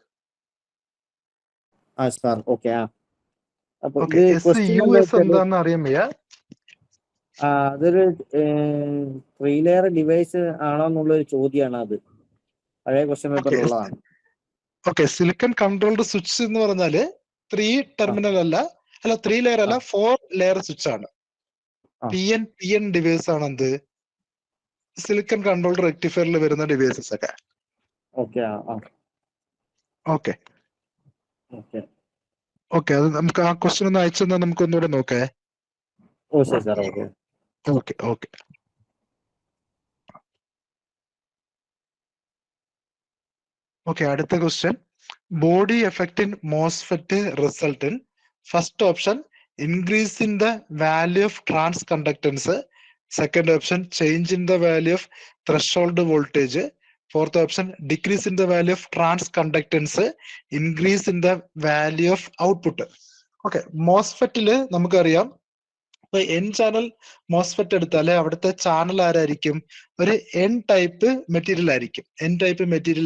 A: SUS എന്താന്ന് അറിയാൻ വയ്യ.
C: അതൊരു 3 ലെയർ ഡിവൈസ് ആണോ എന്നുള്ളൊരു ചോദ്യമാണ്. അത് പഴയ ക്വസ്റ്റ്യൻ പേപ്പറിലുള്ളതാണ്.
A: ഓക്കെ, സിലിക്കൺ കൺട്രോൾഡ് സ്വിച്ച് എന്ന് പറഞ്ഞാല് 3 ടെർമിനൽ അല്ല, 3 ലെയർ അല്ല, 4 ലെയർ സ്വിച്ച് ആണ്. PN ഡിവൈസ് ആണ് എന്ത്? സിലിക്കൺ കൺട്രോൾഡ് റെക്ടിഫയറിൽ വരുന്ന ഡിവൈസസ് ഒക്കെ. ഓക്കെ, അത് നമുക്ക് ആ ക്വസ്റ്റ്യൻ ഒന്ന് അയച്ചു തന്നാൽ നമുക്ക് ഒന്നുകൂടെ നോക്കേ. ഓക്കെ, അടുത്ത question. Body effect in MOSFET result in first option increase in the value of trans conductance. Second option, change in the value of threshold voltage. Fourth option, decrease in the value of trans conductance, increase in the value of output. Okay, MOSFET-ല് നമുക്കറിയാം, ഇപ്പൊ N channel MOSFET എടുത്താല് അവിടുത്തെ channel ആരായിരിക്കും? ഒരു N type material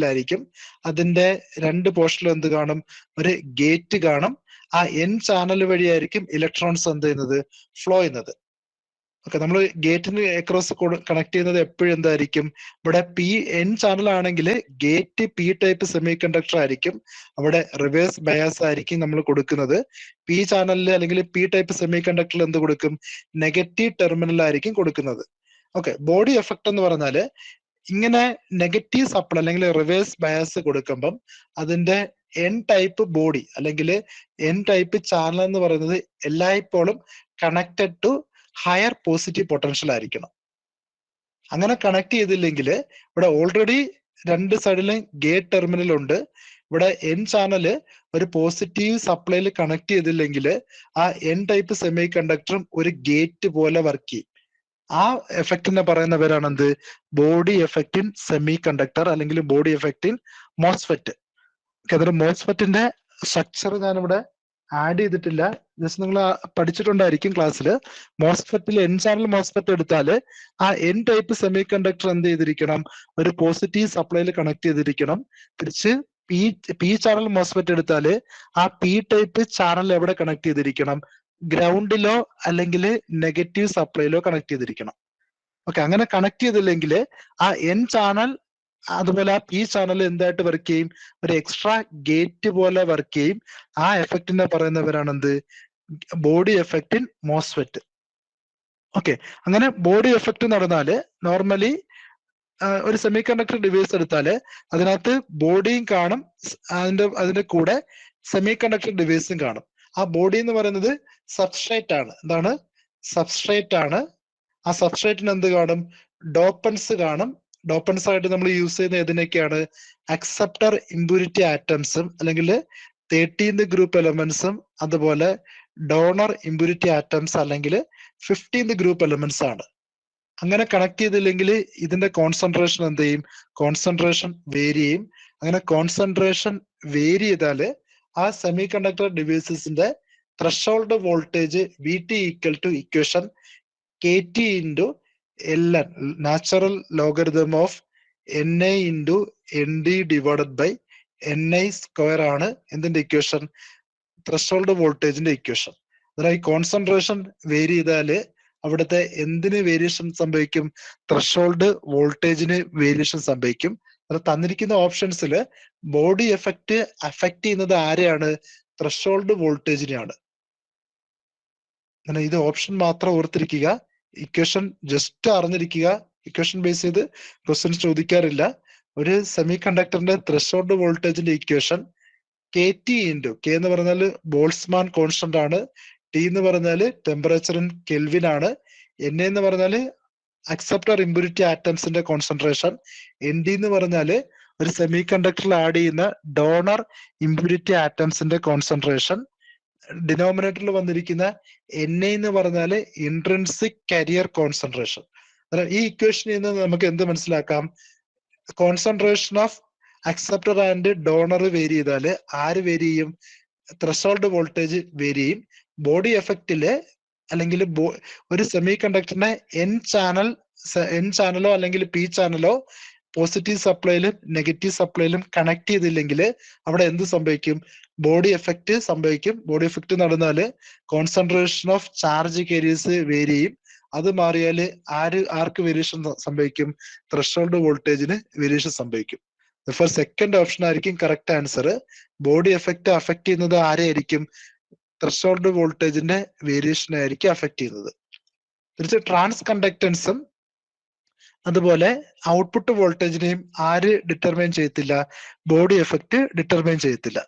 A: ആയിരിക്കും. അതിന്റെ രണ്ട് പോർഷനിൽ എന്ത് കാണും? ഒരു ഗേറ്റ് കാണും. ആ എൻ ചാനൽ വഴിയായിരിക്കും ഇലക്ട്രോൺസ് എന്ത് ചെയ്യുന്നത്? ഫ്ലോ ചെയ്യുന്നത്. ഓക്കെ, നമ്മൾ ഗേറ്റിന് അക്രോസ് കണക്ട് ചെയ്യുന്നത് എപ്പോഴും എന്തായിരിക്കും? ഇവിടെ എൻ ചാനൽ ആണെങ്കിൽ gate P type semiconductor ആയിരിക്കും. അവിടെ റിവേഴ്സ് ബയാസ് ആയിരിക്കും നമ്മൾ കൊടുക്കുന്നത്. പി ചാനലിൽ അല്ലെങ്കിൽ പി ടൈപ്പ് സെമി കണ്ടക്ടറിൽ എന്ത് കൊടുക്കും? നെഗറ്റീവ് ടെർമിനൽ ആയിരിക്കും കൊടുക്കുന്നത്. ഓക്കെ, ബോഡി എഫക്ട് എന്ന് പറഞ്ഞാല് ഇങ്ങനെ നെഗറ്റീവ് സപ്ലൈ അല്ലെങ്കിൽ റിവേഴ്സ് ബയാസ് കൊടുക്കുമ്പം അതിന്റെ എൻ ടൈപ്പ് ബോഡി അല്ലെങ്കിൽ എൻ ടൈപ്പ് ചാനൽ എന്ന് പറയുന്നത് എല്ലായ്പ്പോഴും connected to higher positive potential ആയിരിക്കണം. അങ്ങനെ കണക്ട് ചെയ്തില്ലെങ്കിൽ ഇവിടെ ഓൾറെഡി രണ്ട് സൈഡിലും ഗേറ്റ് ടെർമിനൽ ഉണ്ട്. ഇവിടെ എൻ ചാനല് ഒരു പോസിറ്റീവ് സപ്ലൈയിൽ കണക്ട് ചെയ്തില്ലെങ്കിൽ ആ എൻ ടൈപ്പ് സെമി കണ്ടക്ടറും ഒരു ഗേറ്റ് പോലെ വർക്ക് ചെയ്യും. ആ എഫക്റ്റിനെ പറയുന്ന പേരാണ് എന്ത്? Body effect in semi conductor അല്ലെങ്കിൽ ബോഡി എഫക്റ്റ് ഇൻ മോസ്ഫെറ്റ്. അതിന്റെ മോസ്ഫെറ്റിന്റെ സ്ട്രക്ചർ ഞാനിവിടെ ആഡ് ചെയ്തിട്ടില്ല, ജസ്റ്റ് നിങ്ങൾ പഠിച്ചിട്ടുണ്ടായിരിക്കും ക്ലാസ്സിൽ. മോസ്ഫെറ്റിൽ എൻ ചാനൽ മോസ്ഫെറ്റ് എടുത്താല് ആ എൻ ടൈപ്പ് സെമി കണ്ടക്ടർ എന്ത് ചെയ്തിരിക്കണം? ഒരു പോസിറ്റീവ് സപ്ലൈയിൽ കണക്ട് ചെയ്തിരിക്കണം. തിരിച്ച് പി ചാനൽ മോസ്ഫെറ്റ് എടുത്താല് ആ പി ടൈപ്പ് ചാനൽ എവിടെ കണക്ട് ചെയ്തിരിക്കണം? ഗ്രൗണ്ടിലോ അല്ലെങ്കിൽ നെഗറ്റീവ് സപ്ലൈയിലോ കണക്ട് ചെയ്തിരിക്കണം. ഓക്കെ, അങ്ങനെ കണക്ട് ചെയ്തില്ലെങ്കിൽ ആ എൻ ചാനൽ അതുപോലെ ആ പി ചാനൽ എന്തായിട്ട് വർക്ക് ചെയ്യും? ഒരു എക്സ്ട്രാ ഗേറ്റ് പോലെ വർക്ക് ചെയ്യും. ആ എഫക്റ്റിനെ പറയുന്നവരാണ് എന്ത്? Body effect in MOSFET. Okay, അങ്ങനെ ബോഡി എഫക്റ്റ് നടന്നാല് നോർമലി ഒരു സെമി കണ്ടക്ടർ ഡിവൈസ് എടുത്താല് അതിനകത്ത് ബോഡിയും കാണും, അതിന്റെ കൂടെ സെമി കണ്ടക്ടർ ഡിവൈസും കാണും. ആ ബോഡി എന്ന് പറയുന്നത് സബ്സ്ട്രേറ്റ് ആണ്. എന്താണ്? സബ്സ്ട്രേറ്റ് ആണ്. ആ സബ്സ്ട്രേറ്റിന് എന്ത് കാണും? ഡോപ്പൻസ് കാണും. ഡോപ്പൻസ് ആയിട്ട് നമ്മൾ യൂസ് ചെയ്യുന്ന ഏതിനൊക്കെയാണ്? അക്സെപ്റ്റർ ഇംപ്യൂരിറ്റി ആറ്റംസും അല്ലെങ്കിൽ 13th ഗ്രൂപ്പ് എലമെന്റ്സും അതുപോലെ ഡോണർ ഇംപ്യൂരിറ്റി ആറ്റംസ് അല്ലെങ്കിൽ 15th ഗ്രൂപ്പ് എലമെന്റ്സ് ആണ്. അങ്ങനെ കണക്ട് ചെയ്തില്ലെങ്കിൽ ഇതിന്റെ കോൺസെൻട്രേഷൻ എന്ത് ചെയ്യും? കോൺസെൻട്രേഷൻ വേരി ചെയ്യും. അങ്ങനെ കോൺസെൻട്രേഷൻ വേരി ചെയ്താല് ആ സെമി കണ്ടക്ടർ ഡിവൈസസിന്റെ threshold voltage V T equal to equation K T into L N natural logarithm of N I into N D divided by N I square ആണ് എന്തിന്റെ equation? Threshold വോൾട്ടേജിന്റെ equation. അതായത് ഈ concentration vary ചെയ്താല് അവിടുത്തെ എന്തിന് variation സംഭവിക്കും? Threshold വോൾട്ടേജിന് വേരിയേഷൻ സംഭവിക്കും. അത് തന്നിരിക്കുന്ന ഓപ്ഷൻസിൽ ബോഡി എഫക്റ്റ് അഫക്ട് ചെയ്യുന്നത് ആരെയാണ്? ത്രഷോൾഡ് വോൾട്ടേജിനെയാണ്. അങ്ങനെ ഇത് ഓപ്ഷൻ മാത്രം ഓർത്തിരിക്കുക. ഇക്വേഷൻ ജസ്റ്റ് അറിഞ്ഞിരിക്കുക. ഇക്വേഷൻ ബേസ് ചെയ്ത് ക്വസ്റ്റ്യൻസ് ചോദിക്കാറില്ല. ഒരു സെമി കണ്ടക്ടറിന്റെ ത്രഷോൾഡ് വോൾട്ടേജിന്റെ equation K T into K എന്ന് പറഞ്ഞാൽ ബോൾസ്മാൻ കോൺസ്റ്റന്റ് ആണ്. ടി എന്ന് പറഞ്ഞാല് ടെമ്പറേച്ചർ ഇൻ കെൽവിൻ ആണ്. എൻ എന്ന് പറഞ്ഞാല് അക്സെപ്റ്റർ ഇംപ്യൂരിറ്റി ആറ്റംസിന്റെ കോൺസെൻട്രേഷൻ. എൻ ഡി എന്ന് പറഞ്ഞാല് ഒരു സെമി കണ്ടക്ടറിൽ ആഡ് ചെയ്യുന്ന ഡോണർ ഇംപ്യൂരിറ്റി ആറ്റംസിന്റെ കോൺസെൻട്രേഷൻ. ഡിനോമിനേറ്ററിൽ വന്നിരിക്കുന്ന എൻ ഐ എന്ന് പറഞ്ഞാല് ഇൻട്രിൻസിക് കരിയർ കോൺസെൻട്രേഷൻ. ഈ ഇക്വേഷനിൽ നിന്ന് നമുക്ക് എന്ത് മനസ്സിലാക്കാം? Concentration of acceptor and donor vary ചെയ്താല് ആര് വേരി ചെയ്യും? ത്രഷോൾഡ് വോൾട്ടേജ് വേരി ചെയ്യും. ബോഡി എഫക്റ്റില് അല്ലെങ്കിൽ ഒരു സെമി കണ്ടക്ടറിനെ എൻ ചാനലോ അല്ലെങ്കിൽ പി ചാനലോ പോസിറ്റീവ് സപ്ലൈയിലും നെഗറ്റീവ് സപ്ലൈയിലും കണക്ട് ചെയ്തില്ലെങ്കിൽ അവിടെ എന്ത് സംഭവിക്കും? ബോഡി എഫക്റ്റ് സംഭവിക്കും. ബോഡി എഫക്റ്റ് നടന്നാല് concentration of charge carriers vary ചെയ്യും. അത് മാറിയാല് ആർക്ക് വേരിയേഷൻ സംഭവിക്കും? ത്രഷോൾഡ് വോൾട്ടേജിന് വേരിയേഷൻ സംഭവിക്കും. സെക്കൻഡ് ഓപ്ഷൻ ആയിരിക്കും correct answer. Body effect affect ചെയ്യുന്നത് ആരെയായിരിക്കും? ത്രഷോൾഡ് വോൾട്ടേജിന്റെ വേരിയേഷൻ ആയിരിക്കും അഫക്ട് ചെയ്യുന്നത്. തിരിച്ച് ട്രാൻസ് കണ്ടക്ടൻസും അതുപോലെ ഔട്ട്പുട്ട് വോൾട്ടേജിനെയും ആര് ഡിറ്റർമൈൻ ചെയ്യത്തില്ല? ബോഡി എഫക്റ്റ് ഡിറ്റർമൈൻ ചെയ്യത്തില്ല.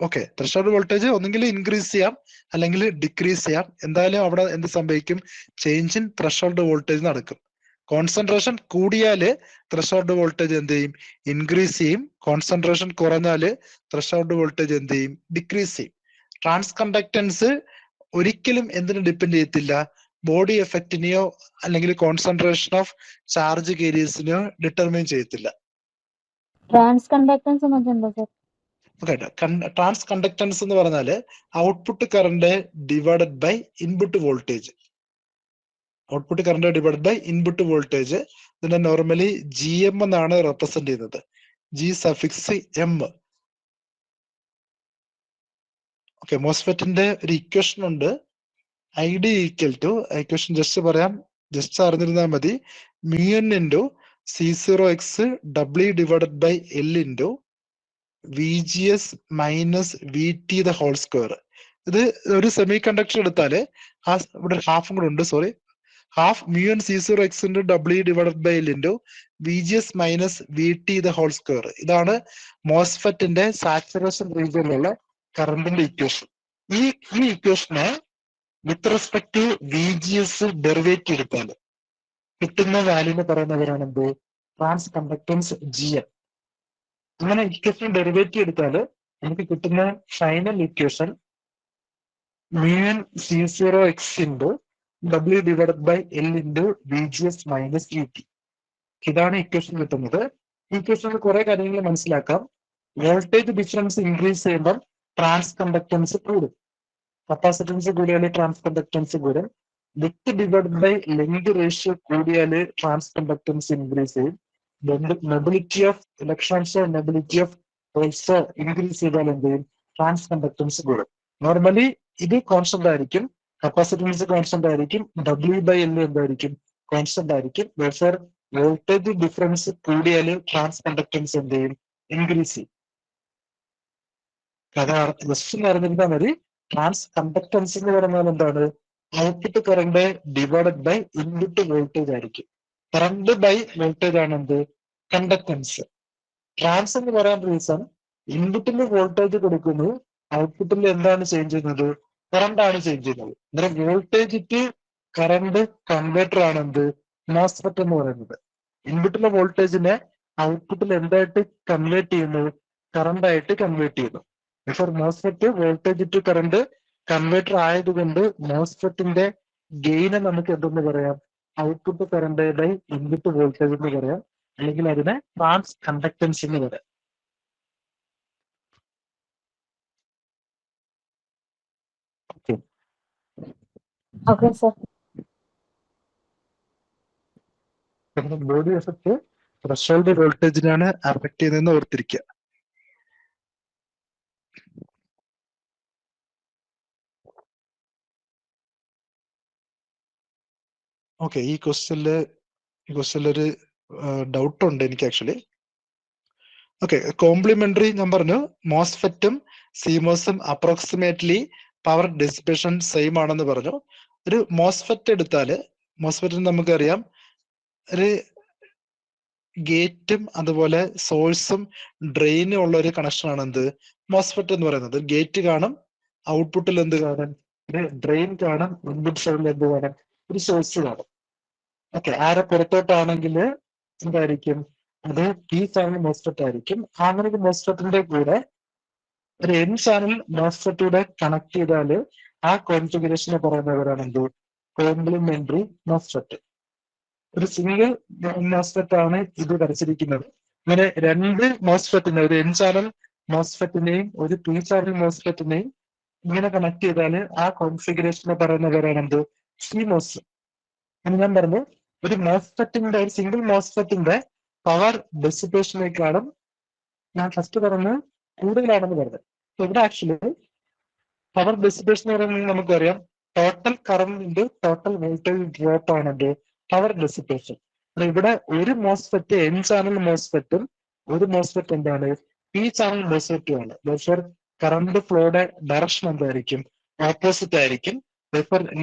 A: ഓക്കെ, ത്രഷോൾഡ് വോൾട്ടേജ് ഒന്നെങ്കിൽ ഇൻക്രീസ് ചെയ്യാം അല്ലെങ്കിൽ ഡിക്രീസ് ചെയ്യാം. എന്തായാലും അവിടെ എന്ത് സംഭവിക്കും? ചേഞ്ച് ഇൻ ത്രഷോൾഡ് വോൾട്ടേജ് നടക്കും. കോൺസെൻട്രേഷൻ കൂടിയാല് ത്രഷോൾഡ് വോൾട്ടേജ് എന്ത് ചെയ്യും? ഇൻക്രീസ് ചെയ്യും. കോൺസെൻട്രേഷൻ കുറഞ്ഞാല് ത്രഷോൾഡ് വോൾട്ടേജ് എന്ത് ചെയ്യും? ഡിക്രീസ് ചെയ്യും. ട്രാൻസ് കണ്ടക്ടൻസ് ഒരിക്കലും എന്തിനു ഡിപ്പെൻഡ് ചെയ്യത്തില്ല? ബോഡി എഫക്റ്റിനെയോ അല്ലെങ്കിൽ കോൺസെൻട്രേഷൻ ഓഫ് ചാർജ് കേരിയേഴ്സിനെയോ ഡിറ്റർമൈൻ ചെയ്യത്തില്ല.
B: ട്രാൻസ് കണ്ടക്ടൻസ് എന്ന് എന്താ സർ?
A: ഓക്കെ, ട്രാൻസ് കണ്ടക്ടൻസ് എന്ന് പറഞ്ഞാല് output current divided by input voltage. Output current divide by input voltage. ഇതിനെ നോർമലി ജി എം എന്നാണ് റെപ്രസെന്റ് ചെയ്യുന്നത്. G suffix M. ഓക്കെ, മോസ്ഫെറ്റിന്റെ ഒരു ഇക്വേഷൻ ഉണ്ട്. I D equal to, equation just പറയാം, just അറിഞ്ഞിരുന്നാൽ മതി. Mu n into C0x W divided by L into VGS minus VT the whole square. ഇത് ഒരു സെമി കണ്ടക്ടർ എടുത്താല് ഇവിടെ ഹാഫും കൂടെ ഉണ്ട്, sorry, half mu n C0x into W divided by L into VGS minus VT the whole square. ഇതാണ് മോസ്ഫെറ്റിന്റെ saturation റീജിയനിലുള്ള കറണ്ടിന്റെ ഇക്വേഷൻ. ഈ ഇക്വേഷനെ with respect to VGS derivative എടുത്താൽ കിട്ടുന്ന വാല്യൂന്ന് പറയുന്നവരാണ് എന്ത്? Transconductance GM. അങ്ങനെ ഇക്വേഷൻ ഡെറിവേറ്റ് എടുത്താൽ നമുക്ക് കിട്ടുന്ന final equation mu n C0x into W divided by L into VGS minus VT. ഇതാണ് ഇക്വേഷൻ കിട്ടുന്നത്. ഈ ഇക്വേഷനിൽ കുറെ കാര്യങ്ങൾ മനസ്സിലാക്കാം. വോൾട്ടേജ് ഡിഫറൻസ് ഇൻക്രീസ് ചെയ്യുമ്പോൾ ട്രാൻസ് കണ്ടക്ടൻസ് കൂടും. കപ്പാസിറ്റൻസ് കൂടിയാൽ ട്രാൻസ് കണ്ടക്ടൻസ് കൂടും. Width divide by length ratio കൂടിയാൽ ട്രാൻസ് കണ്ടക്ടൻസ് ഇൻക്രീസ് ചെയ്യും. Mobility of electrons mobility of holes increase ചെയ്താൽ എന്ത് ചെയ്യും? ട്രാൻസ് കണ്ടക്ടൻസ് കൂടും. നോർമലി ഇത് കോൺസ്റ്റന്റ് ആയിരിക്കും, കപ്പാസിറ്റൻസ് കോൺസ്റ്റന്റ് ആയിരിക്കും, ഡബ്ല്യു ബൈ എൽ എന്തായിരിക്കും? കോൺസ്റ്റന്റ് ആയിരിക്കും. വോൾട്ടേജ് ഡിഫറൻസ് കൂടിയാൽ ട്രാൻസ് കണ്ടക്ടൻസ് എന്ത് ചെയ്യും? ഇൻക്രീസ് ചെയ്യും. ജസ്റ്റ് അറിഞ്ഞിരുന്നാൽ മതി. ട്രാൻസ് കണ്ടക്ടൻസ് എന്ന് പറഞ്ഞാൽ എന്താണ്? Output current divided by input voltage ആയിരിക്കും. കറണ്ട് ബൈ വോൾട്ടേജ് ആണ് എന്ത്? കണ്ടക്ടൻസ്. ട്രാൻസ് എന്ന് പറയാൻ റീസൺ ഇൻപുട്ടിൽ വോൾട്ടേജ് കൊടുക്കുന്നു, ഔട്ട്പുട്ടിൽ എന്താണ് ചേഞ്ച് ചെയ്യുന്നത്? കറണ്ട് ആണ് ചേഞ്ച് ചെയ്യുന്നത്. അന്നേരം വോൾട്ടേജ് ടു കറണ്ട് കൺവേർട്ടർ ആണ് എന്ത്? മോസ്ഫെറ്റ് എന്ന് പറയുന്നത്. ഇൻപുട്ടിലെ വോൾട്ടേജിനെ ഔട്ട്പുട്ടിൽ എന്തായിട്ട് കൺവേർട്ട് ചെയ്യുന്നു? കറണ്ട് ആയിട്ട് കൺവേർട്ട് ചെയ്യുന്നു. For MOSFET voltage to current converter ആയതുകൊണ്ട് മോസ്ഫെറ്റിന്റെ ഗെയിനെ നമുക്ക് എന്തെന്ന് പറയാം? Output current by input voltage എന്ന് പറയാം, അല്ലെങ്കിൽ അതിനെ ട്രാൻസ് കണ്ടക്ടൻസ് എന്ന് പറയാം.
B: Okay sir.
A: Body effect threshold വോൾട്ടേജിനാണ് അഫക്ട് ചെയ്യുന്നതെന്ന് ഓർത്തിരിക്കുക. ഓക്കെ, ഈ ക്വസ്റ്റ്യനിലൊരു ഡൗട്ട് ഉണ്ട് എനിക്ക് ആക്ച്വലി. ഓക്കെ, കോംപ്ലിമെന്ററി ഞാൻ പറഞ്ഞു, മോസ്ഫെറ്റും സിമോസും അപ്രോക്സിമേറ്റ്ലി പവർ ഡിസിപ്പേഷൻ സെയിം ആണെന്ന് പറഞ്ഞു. ഒരു മോസ്ഫെറ്റ് എടുത്താല്, മോസ്ഫെറ്റിന് നമുക്കറിയാം ഒരു ഗേറ്റും അതുപോലെ സോഴ്സും ഡ്രെയിനും ഉള്ള ഒരു കണക്ഷൻ ആണ് എന്ത്? മോസ്ഫെറ്റ് എന്ന് പറയുന്നത്. ഗേറ്റ് കാണും, ഔട്ട്പുട്ടിൽ എന്ത് കാണും? ഒരു ഡ്രെയിൻ കാണും, ഇൻപുട്ട് സൈഡിൽ എന്ത് കാണും? ഒരു സോഴ്സ് കാണും. ഓക്കെ, ആരെ പുറത്തോട്ടാണെങ്കിൽ എന്തായിരിക്കും? അത് പി ചാനൽ മോസ്ഫെറ്റ് ആയിരിക്കും. അങ്ങനെ ഒരു മോസ്ഫെറ്റിന്റെ കൂടെ ഒരു എൻ ചാനൽ മോസ്ഫെറ്റൂടെ കണക്ട് ചെയ്താല് ആ കോൺഫിഗറേഷനെ പറയുന്നവരാണ് എന്ത്? Complementary MOSFET. ഒരു സിംഗിൾ മോസ്ഫെറ്റ് ആണ് ഇത് വരച്ചിരിക്കുന്നത്. ഇങ്ങനെ രണ്ട് മോസ്ഫെറ്റിനെ, ഒരു എൻ ചാനൽ മോസ്ഫെറ്റിനെയും ഒരു പി ചാനൽ മോസ്ഫെറ്റിനെയും ഇങ്ങനെ കണക്ട് ചെയ്താല് ആ കോൺഫിഗറേഷനെ പറയുന്നവരാണ് എന്ത്? സിമോസ്. എന്ന് ഞാൻ പറഞ്ഞു, ഒരു മോസ്ഫെറ്റിന്റെ, ഒരു സിംഗിൾ മോസ്ഫെറ്റിന്റെ പവർ ഡെസിപ്പേഷനേക്കാളും ഞാൻ ഫസ്റ്റ് പറഞ്ഞ് കൂടുതലാണെന്ന് പറഞ്ഞത്. ഇവിടെ ആക്ച്വലി പവർ ഡെസിപ്പേഷൻ എന്ന് പറയുന്നത് നമുക്കറിയാം total current total voltage drop ആണ് പവർ ഡെസിപ്പേഷൻ. ഇവിടെ ഒരു മോസ്ഫെറ്റ് എൻ ചാനൽ മോസ്ഫെറ്റും ഒരു മോസ്ഫെറ്റ് എന്താണ്? പി ചാനൽ മോസ്ഫെറ്റും ആണ്. കറണ്ട് ഫ്ലോയുടെ ഡയറക്ഷൻ എന്തായിരിക്കും? ഓപ്പോസിറ്റ് ആയിരിക്കും.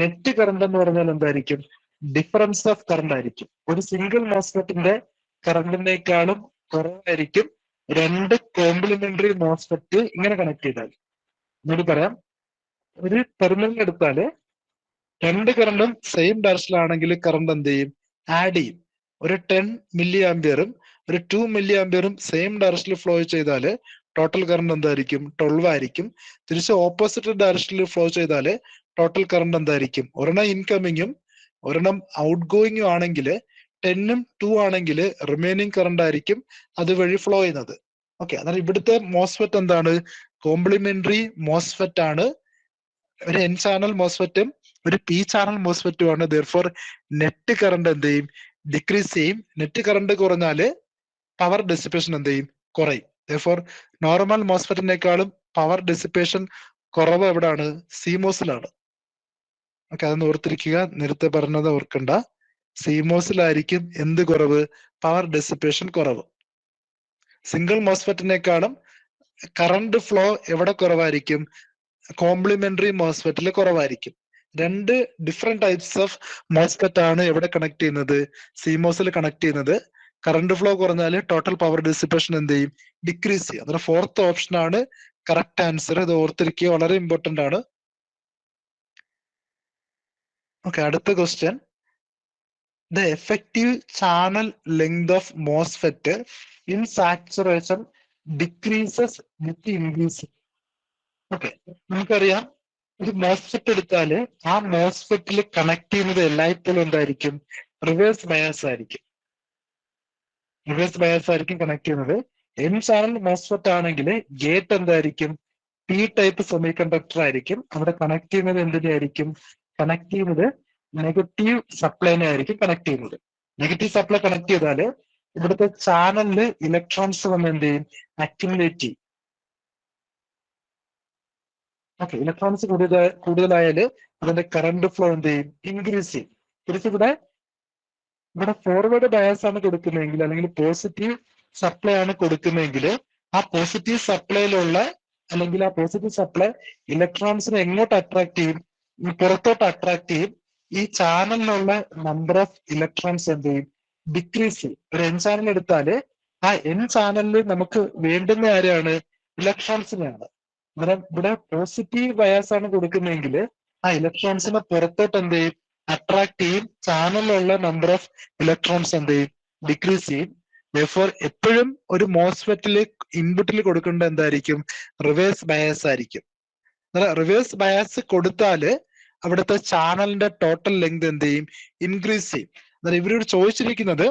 A: നെറ്റ് കറണ്ട് എന്ന് പറഞ്ഞാൽ എന്തായിരിക്കും? ഡിഫറൻസ് ഓഫ് കറണ്ട് ആയിരിക്കും. ഒരു സിംഗിൾ മോസ്ഫെറ്റിന്റെ കറണ്ടിനേക്കാളും കുറവായിരിക്കും രണ്ട് കോംപ്ലിമെന്ററി മോസ്ഫെറ്റ് ഇങ്ങനെ കണക്ട് ചെയ്താൽ. എന്നോട് പറയാം, ഒരു ടെർമിനൽ എടുത്താല് രണ്ട് കറണ്ടും സെയിം ഡയറക്ഷനിലാണെങ്കിൽ കറണ്ട് എന്ത് ചെയ്യും? ആഡ് ചെയ്യും. ഒരു 10 മില്ലി ആംപിയറും ഒരു 2 മില്ലി ആംപിയറും സെയിം ഡയറക്ഷനിൽ ഫ്ലോ ചെയ്താല് ടോട്ടൽ കറണ്ട് എന്തായിരിക്കും? 12 ആയിരിക്കും. തിരിച്ച് ഓപ്പോസിറ്റ് ഡയറക്ഷനിൽ ഫ്ലോ ചെയ്താല് ടോട്ടൽ കറണ്ട് എന്തായിരിക്കും? ഒരെണ്ണം ഇൻകമിങ്ങും ഒരെണ്ണം ഔട്ട് ഗോയിങ്ങും ആണെങ്കിൽ 10ഉം 2 ആണെങ്കിൽ റിമൈനിങ് കറണ്ട് ആയിരിക്കും അതുവഴി ഫ്ലോ ചെയ്യുന്നത്. ഓക്കെ, എന്നാൽ ഇവിടുത്തെ മോസ്ഫെറ്റ് എന്താണ്? കോംപ്ലിമെന്ററി മോസ്ഫെറ്റ് ആണ്. ഒരു എൻ ചാനൽ മോസ്ഫെറ്റും ഒരു പി ചാനൽ മോസ്ഫെറ്റും ആണ്. ദെർഫോർ നെറ്റ് കറണ്ട് എന്ത് ചെയ്യും? ഡിക്രീസ് ചെയ്യും. നെറ്റ് കറണ്ട് കുറഞ്ഞാല് പവർ ഡെസിപ്പേഷൻ എന്ത് ചെയ്യും? കുറയും. ദെർഫോർ നോർമൽ മോസ്ഫെറ്റിനേക്കാളും പവർ ഡെസിപ്പേഷൻ കുറവ് എവിടാണ്? സിമോസിലാണ്. ഓക്കെ, അതൊന്ന് ഓർത്തിരിക്കുക. നേരത്തെ പറഞ്ഞത് ഓർക്കണ്ട. സിമോസിലായിരിക്കും എന്ത് കുറവ്? പവർ ഡെസിപ്പേഷൻ കുറവ്. സിംഗിൾ മോസ്ഫെറ്റിനേക്കാളും കറണ്ട് ഫ്ലോ എവിടെ കുറവായിരിക്കും? കോംപ്ലിമെന്ററി മോസ്ഫെറ്റിൽ കുറവായിരിക്കും. രണ്ട് ഡിഫറെന്റ് ടൈപ്സ് ഓഫ് മോസ്ഫെറ്റ് ആണ് എവിടെ കണക്ട് ചെയ്യുന്നത്? സിമോസിൽ കണക്ട് ചെയ്യുന്നത്. കറണ്ട് ഫ്ലോ കുറഞ്ഞാൽ ടോട്ടൽ പവർ ഡിസിപ്പേഷൻ എന്ത് ചെയ്യും? ഡിക്രീസ് ചെയ്യും. അതൊരു ഫോർത്ത് ഓപ്ഷൻ ആണ് കറക്റ്റ് ആൻസർ. ഇത് ഓർത്തിരിക്കുക, വളരെ ഇമ്പോർട്ടന്റ് ആണ്. ഓക്കെ, അടുത്ത question. The effective channel length of MOSFET in saturation decreases with increase. Okay, നമുക്കറിയാം ഒരു മോസ്ഫെറ്റ് എടുത്താല് ആ മോസ്ഫെറ്റിൽ കണക്ട് ചെയ്യുന്നത് എല്ലായ്പ്പോഴും എന്തായിരിക്കും? റിവേഴ്സ് ബയാസ് ആയിരിക്കും. റിവേഴ്സ് ബയാസ് ആയിരിക്കും കണക്ട് ചെയ്യുന്നത്. എൻ ചാനൽ മോസ്ഫെറ്റ് ആണെങ്കിൽ ഗേറ്റ് എന്തായിരിക്കും? പി ടൈപ്പ് സെമി കണ്ടക്ടർ ആയിരിക്കും. അവിടെ കണക്ട് ചെയ്യുന്നത് എന്തിനായിരിക്കും? കണക്ട് ചെയ്യുന്നത് നെഗറ്റീവ് സപ്ലൈനെ ആയിരിക്കും കണക്ട് ചെയ്യുന്നത്. നെഗറ്റീവ് സപ്ലൈ കണക്ട് ചെയ്താല് ഇവിടുത്തെ ചാനലില് ഇലക്ട്രോൺസ് വന്ന് എന്ത് ചെയ്യും? അക്യുമുലേറ്റ് ചെയ്യും. ഓക്കെ, ഇലക്ട്രോൺസ് കൂടുതലായാല് അതിന്റെ കറണ്ട് ഫ്ലോ എന്ത് ചെയ്യും? ഇൻക്രീസ് ചെയ്യും. തിരിച്ചിവിടെ ഫോർവേഡ് ബയാസ് ആണ് കൊടുക്കുന്നതെങ്കിൽ, അല്ലെങ്കിൽ പോസിറ്റീവ് സപ്ലൈ ആണ് കൊടുക്കുന്നതെങ്കിൽ ആ പോസിറ്റീവ് സപ്ലൈയിലുള്ള, അല്ലെങ്കിൽ ആ പോസിറ്റീവ് സപ്ലൈ ഇലക്ട്രോൺസിനെ എങ്ങോട്ട് അട്രാക്ട് ചെയ്യും? പുറത്തോട്ട് അട്രാക്ട് ചെയ്യും. ഈ ചാനലിനുള്ള നമ്പർ ഓഫ് ഇലക്ട്രോൺസ് എന്ത് ചെയ്യും? ഡിക്രീസ് ചെയ്യും. ഒരു എൻ ചാനൽ എടുത്താല് ആ എൻ ചാനലിൽ നമുക്ക് വേണ്ടുന്ന ആരെയാണ്? ഇലക്ട്രോൺസിനെയാണ്. അന്നേരം ഇവിടെ പോസിറ്റീവ് ബയാസ് ആണ് കൊടുക്കുന്നതെങ്കിൽ ആ ഇലക്ട്രോൺസിനെ പുറത്തോട്ട് എന്ത് ചെയ്യും, അട്രാക്ട് ചെയ്യും. ചാനലിലുള്ള നമ്പർ ഓഫ് ഇലക്ട്രോൺസ് എന്ത് ചെയ്യും, ഡിക്രീസ് ചെയ്യും. therefore എപ്പോഴും ഒരു മോസ്ഫെറ്റിൽ ഇൻപുട്ടിൽ കൊടുക്കേണ്ട എന്തായിരിക്കും, റിവേഴ്സ് ബയാസ് ആയിരിക്കും. റിവേഴ്സ് ബയാസ് കൊടുത്താല് അവിടുത്തെ ചാനലിന്റെ ടോട്ടൽ ലെങ്ത് എന്ത് ചെയ്യും, ഇൻക്രീസ് ചെയ്യും. എന്നാൽ ഇവരോട് ചോദിച്ചിരിക്കുന്നത്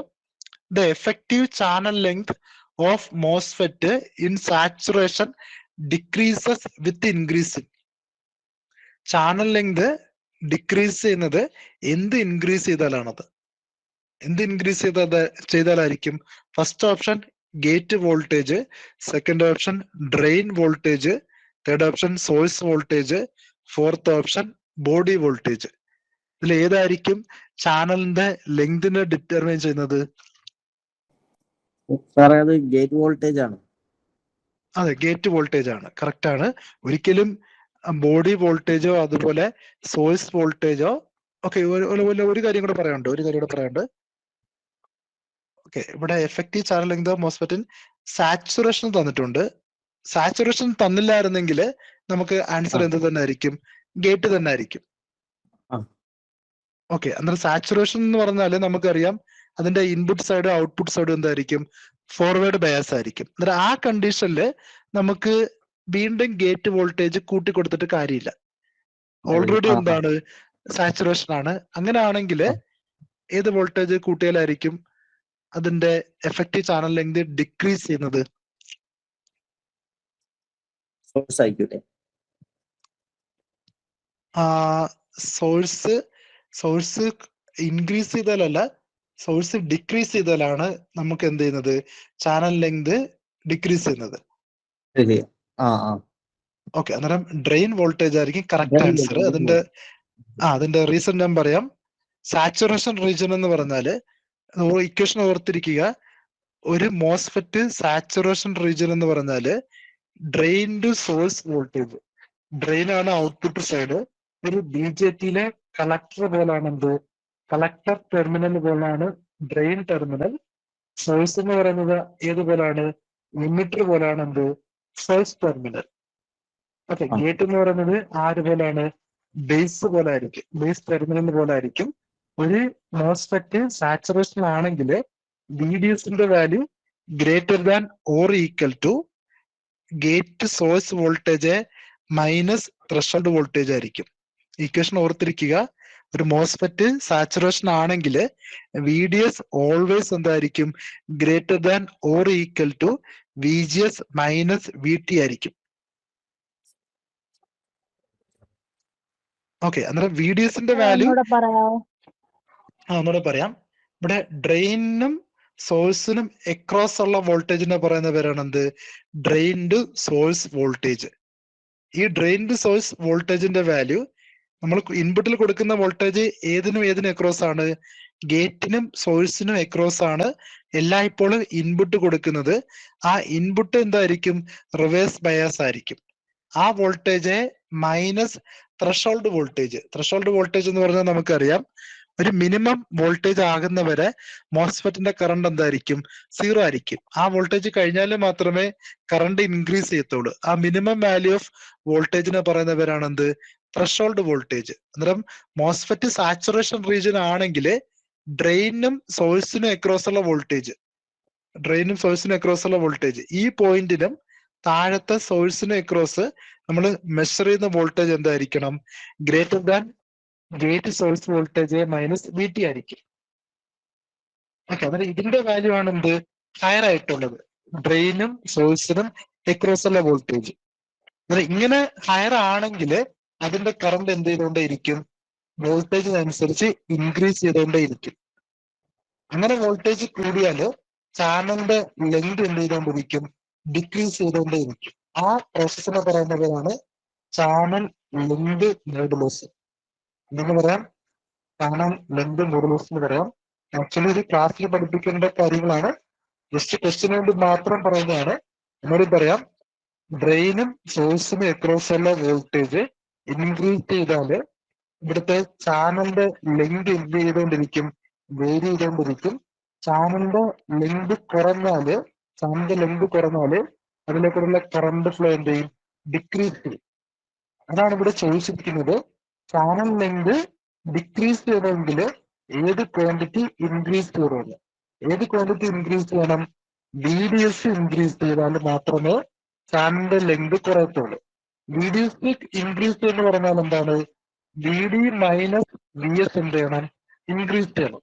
A: the effective channel length of MOSFET in saturation decreases with increasing. Channel length decrease ചെയ്യുന്നത് എന്ത് ഇൻക്രീസ് ചെയ്താലാണത്, എന്ത് ഇൻക്രീസ് ചെയ്താലായിരിക്കും? First option gate voltage, second option drain voltage, third option source voltage, fourth option body voltage. ഇതിൽ ഏതായിരിക്കും ചാനലിന്റെ ലെങ്തിനെ determine ചെയ്യുന്നത്?
C: സാറേ അത് ഗേറ്റ് വോൾട്ടേജ് ആണ്.
A: അതെ, ഗേറ്റ് വോൾട്ടേജ് ആണ്, കറക്റ്റ് ആണ്. ഒരിക്കലും ബോഡി വോൾട്ടേജോ അതുപോലെ സോഴ്സ് വോൾട്ടേജോ. ഓക്കെ, ഒരു കാര്യം കൂടെ പറയാനുണ്ട്. ഓക്കെ, ഇവിടെ എഫക്റ്റീവ് ചാനൽ ലെങ്ത് ഓഫ് മോസ്ഫെറ്റിൻ സാച്ചുറേഷൻ തന്നിട്ടുണ്ട്. സാച്ചുറേഷൻ തന്നില്ലായിരുന്നെങ്കിൽ നമുക്ക് ആൻസർ എന്ത് തന്നെ ആയിരിക്കും, ഗേറ്റ് തന്നെ ആയിരിക്കും. ഓക്കെ, അന്നേരം സാച്ചുറേഷൻ എന്ന് പറഞ്ഞാൽ നമുക്കറിയാം അതിന്റെ ഇൻപുട്ട് സൈഡും ഔട്ട്പുട്ട് സൈഡും എന്തായിരിക്കും, ഫോർവേഡ് ബയാസ് ആയിരിക്കും. അന്നേരം ആ കണ്ടീഷനിൽ നമുക്ക് വീണ്ടും ഗേറ്റ് വോൾട്ടേജ് കൂട്ടി കൊടുത്തിട്ട് കാര്യമില്ല, ഓൾറെഡി എന്താണ്, സാച്ചുറേഷൻ ആണ്. അങ്ങനെയാണെങ്കിൽ ഏത് വോൾട്ടേജ് കൂട്ടിയാലായിരിക്കും അതിന്റെ എഫക്റ്റീവ് ചാനൽ ലെങ്ത് ഡിക്രീസ് ചെയ്യുന്നത്? സോഴ്സ് ഇൻക്രീസ് ചെയ്താലല്ല, സോഴ്സ് ഡിക്രീസ് ചെയ്താലാണ് നമുക്ക് എന്ത് ചെയ്യുന്നത്, ചാനൽ ലെങ്ത് ഡിക്രീസ് ചെയ്യുന്നത്. ഓക്കെ, അന്നേരം ഡ്രെയിൻ വോൾട്ടേജ് ആയിരിക്കും കറക്റ്റ് ആൻസർ. അതിന്റെ റീസൺ ഞാൻ പറയാം. സാച്ചുറേഷൻ റീജിയൻ എന്ന് പറഞ്ഞാല് ഇക്വേഷൻ ഓർത്തിരിക്കുക, ഒരു മോസ്ഫെറ്റ് സാച്ചുറേഷൻ റീജിയൻ എന്ന് പറഞ്ഞാല് drain to source voltage, drain ആണ് ഔട്ട്പുട്ട് സൈഡ്. ഒരു BJTയിലെ കളക്ടർ പോലാണ് എന്ത്, കളക്ടർ ടെർമിനൽ പോലാണ് ഡ്രെയിൻ ടെർമിനൽ. സോഴ്സ് എന്ന് പറയുന്നത് ഏതുപോലാണ്, ലിമിറ്റർ പോലാണ് എന്ത്, സോഴ്സ് ടെർമിനൽ. ഓക്കെ, ഗേറ്റ് എന്ന് പറയുന്നത് ആരുപോലാണ്, ബേസ് പോലെ ആയിരിക്കും, ബേസ് ടെർമിനൽ പോലെ ആയിരിക്കും. ഒരു മോസ്ഫെറ്റ് സാച്ചുറേഷൻ ആണെങ്കിൽ VDSന്റെ value greater than or equal to gate source voltage minus threshold voltage ആയിരിക്കും. ഇക്വേഷൻ ഓർത്തിരിക്കുക, ഒരു മോസ്ഫെറ്റ് സാച്ചുറേഷൻ ആണെങ്കിൽ VDS ഓൾവേസ് എന്തായിരിക്കും, greater than or equal to VGS minus VT ആയിരിക്കും. ഓക്കെ, അന്നേരം VDSന്റെ വാല്യൂ ഒന്നുകൂടെ പറയാം. ഇവിടെ ഡ്രെയിനും സോഴ്സിനും എക്രോസ് ഉള്ള വോൾട്ടേജിനെ പറയുന്ന പേരാണ് എന്ത്, ഡ്രെയിൻ ടു സോഴ്സ് വോൾട്ടേജ്. ഈ ഡ്രെയിൻ ടു സോഴ്സ് വോൾട്ടേജിന്റെ വാല്യൂ നമ്മൾ ഇൻപുട്ടിൽ കൊടുക്കുന്ന വോൾട്ടേജ് ഏതിനും എക്രോസ് ആണ്, ഗേറ്റിനും സോഴ്സിനും എക്രോസ് ആണ് എല്ലായ്പ്പോഴും ഇൻപുട്ട് കൊടുക്കുന്നത്. ആ ഇൻപുട്ട് എന്തായിരിക്കും, റിവേഴ്സ് ബയാസ് ആയിരിക്കും. ആ voltage minus threshold voltage. Threshold voltage എന്ന് പറഞ്ഞാൽ നമുക്കറിയാം ഒരു മിനിമം വോൾട്ടേജ് ആകുന്നവരെ മോസ്ഫെറ്റിന്റെ കറണ്ട് എന്തായിരിക്കും, 0 ആയിരിക്കും. ആ വോൾട്ടേജ് കഴിഞ്ഞാൽ മാത്രമേ കറണ്ട് ഇൻക്രീസ് ചെയ്യത്തുള്ളൂ. ആ മിനിമം വാല്യൂ ഓഫ് വോൾട്ടേജിനെ പറയുന്ന പേരാണ് എന്ത്, ത്രെഷോൾഡ് വോൾട്ടേജ്. അന്നേരം മോസ്ഫെറ്റ് സാച്ചുറേഷൻ റീജിയൻ ആണെങ്കിൽ ഡ്രെയിനും സോഴ്സിനും അക്രോസ് ഉള്ള വോൾട്ടേജ്, ഈ പോയിന്റിനും താഴത്തെ സോഴ്സിനും അക്രോസ് നമ്മൾ മെഷർ ചെയ്യുന്ന വോൾട്ടേജ് എന്തായിരിക്കണം, greater than gate source voltage minus VT ആയിരിക്കും. ഓക്കെ, അന്നേരം ഇതിന്റെ വാല്യൂ ആണ് എന്ത്, ഹയർ ആയിട്ടുള്ളത്, ഡ്രെയിനും സോഴ്സിനും അക്രോസ് ഉള്ള വോൾട്ടേജ്. അന്നേരം ഇങ്ങനെ ഹയർ ആണെങ്കിൽ അതിന്റെ കറണ്ട് എന്ത് ചെയ്തുകൊണ്ടേയിരിക്കും, വോൾട്ടേജിനനുസരിച്ച് ഇൻക്രീസ് ചെയ്തുകൊണ്ടേയിരിക്കും. അങ്ങനെ വോൾട്ടേജ് കൂടിയാല് ചാനലിന്റെ ലെങ്ത് എന്ത് ചെയ്തുകൊണ്ടിരിക്കും, ഡിക്രീസ് ചെയ്തുകൊണ്ടേയിരിക്കും. ആ പ്രോസസ്സിനെ പറയുന്നതാണ് ചാനൽ ലെങ്ത് മോഡുലസ് എന്ന് പറയാം, ചാനൽ ലെങ്ത് മോഡുലസ് എന്ന് പറയാം. ആക്ച്വലി ഇത് ക്ലാസ്സിൽ പഠിപ്പിക്കേണ്ട കാര്യങ്ങളാണ്, ജസ്റ്റ് ക്വസ്റ്റിന് വേണ്ടി മാത്രം പറയുന്നതാണ്. എന്നോട് പറയാം, ഡ്രെയിനും സോഴ്സിനും അക്രോസ് ഉള്ള വോൾട്ടേജ് ഇൻക്രീസ് ചെയ്താല് ഇവിടുത്തെ ചാനലിന്റെ ലെങ്ത് എന്ത് ചെയ്തുകൊണ്ടിരിക്കും, വേരി ചെയ്തുകൊണ്ടിരിക്കും. ചാനലിന്റെ ലെങ്ത് കുറഞ്ഞാല് അതിലേക്കൂടെയുള്ള കറണ്ട് ഫ്ലോ എന്ത് ചെയ്യും? ഡിക്രീസ് ചെയ്യും. അതാണ് ഇവിടെ ചോദിച്ചിരിക്കുന്നത്. ചാനൽ ലെങ്ത് ഡിക്രീസ് ചെയ്യണമെങ്കിൽ ഏത് ക്വാണ്ടിറ്റി ഇൻക്രീസ് ചെയ്യണമെന്ന്. ഏത് ക്വാണ്ടിറ്റി ഇൻക്രീസ് ചെയ്യണം? VDS ഇൻക്രീസ് ചെയ്താൽ മാത്രമേ ചാനലിന്റെ ലെങ്ത് കുറയത്തുള്ളൂ. VDS ഇൻക്രീസ് എന്ന് പറഞ്ഞാൽ എന്താണ്? VD മൈനസ് VS എന്ത് ചെയ്യണം? ഇൻക്രീസ് ചെയ്യണം.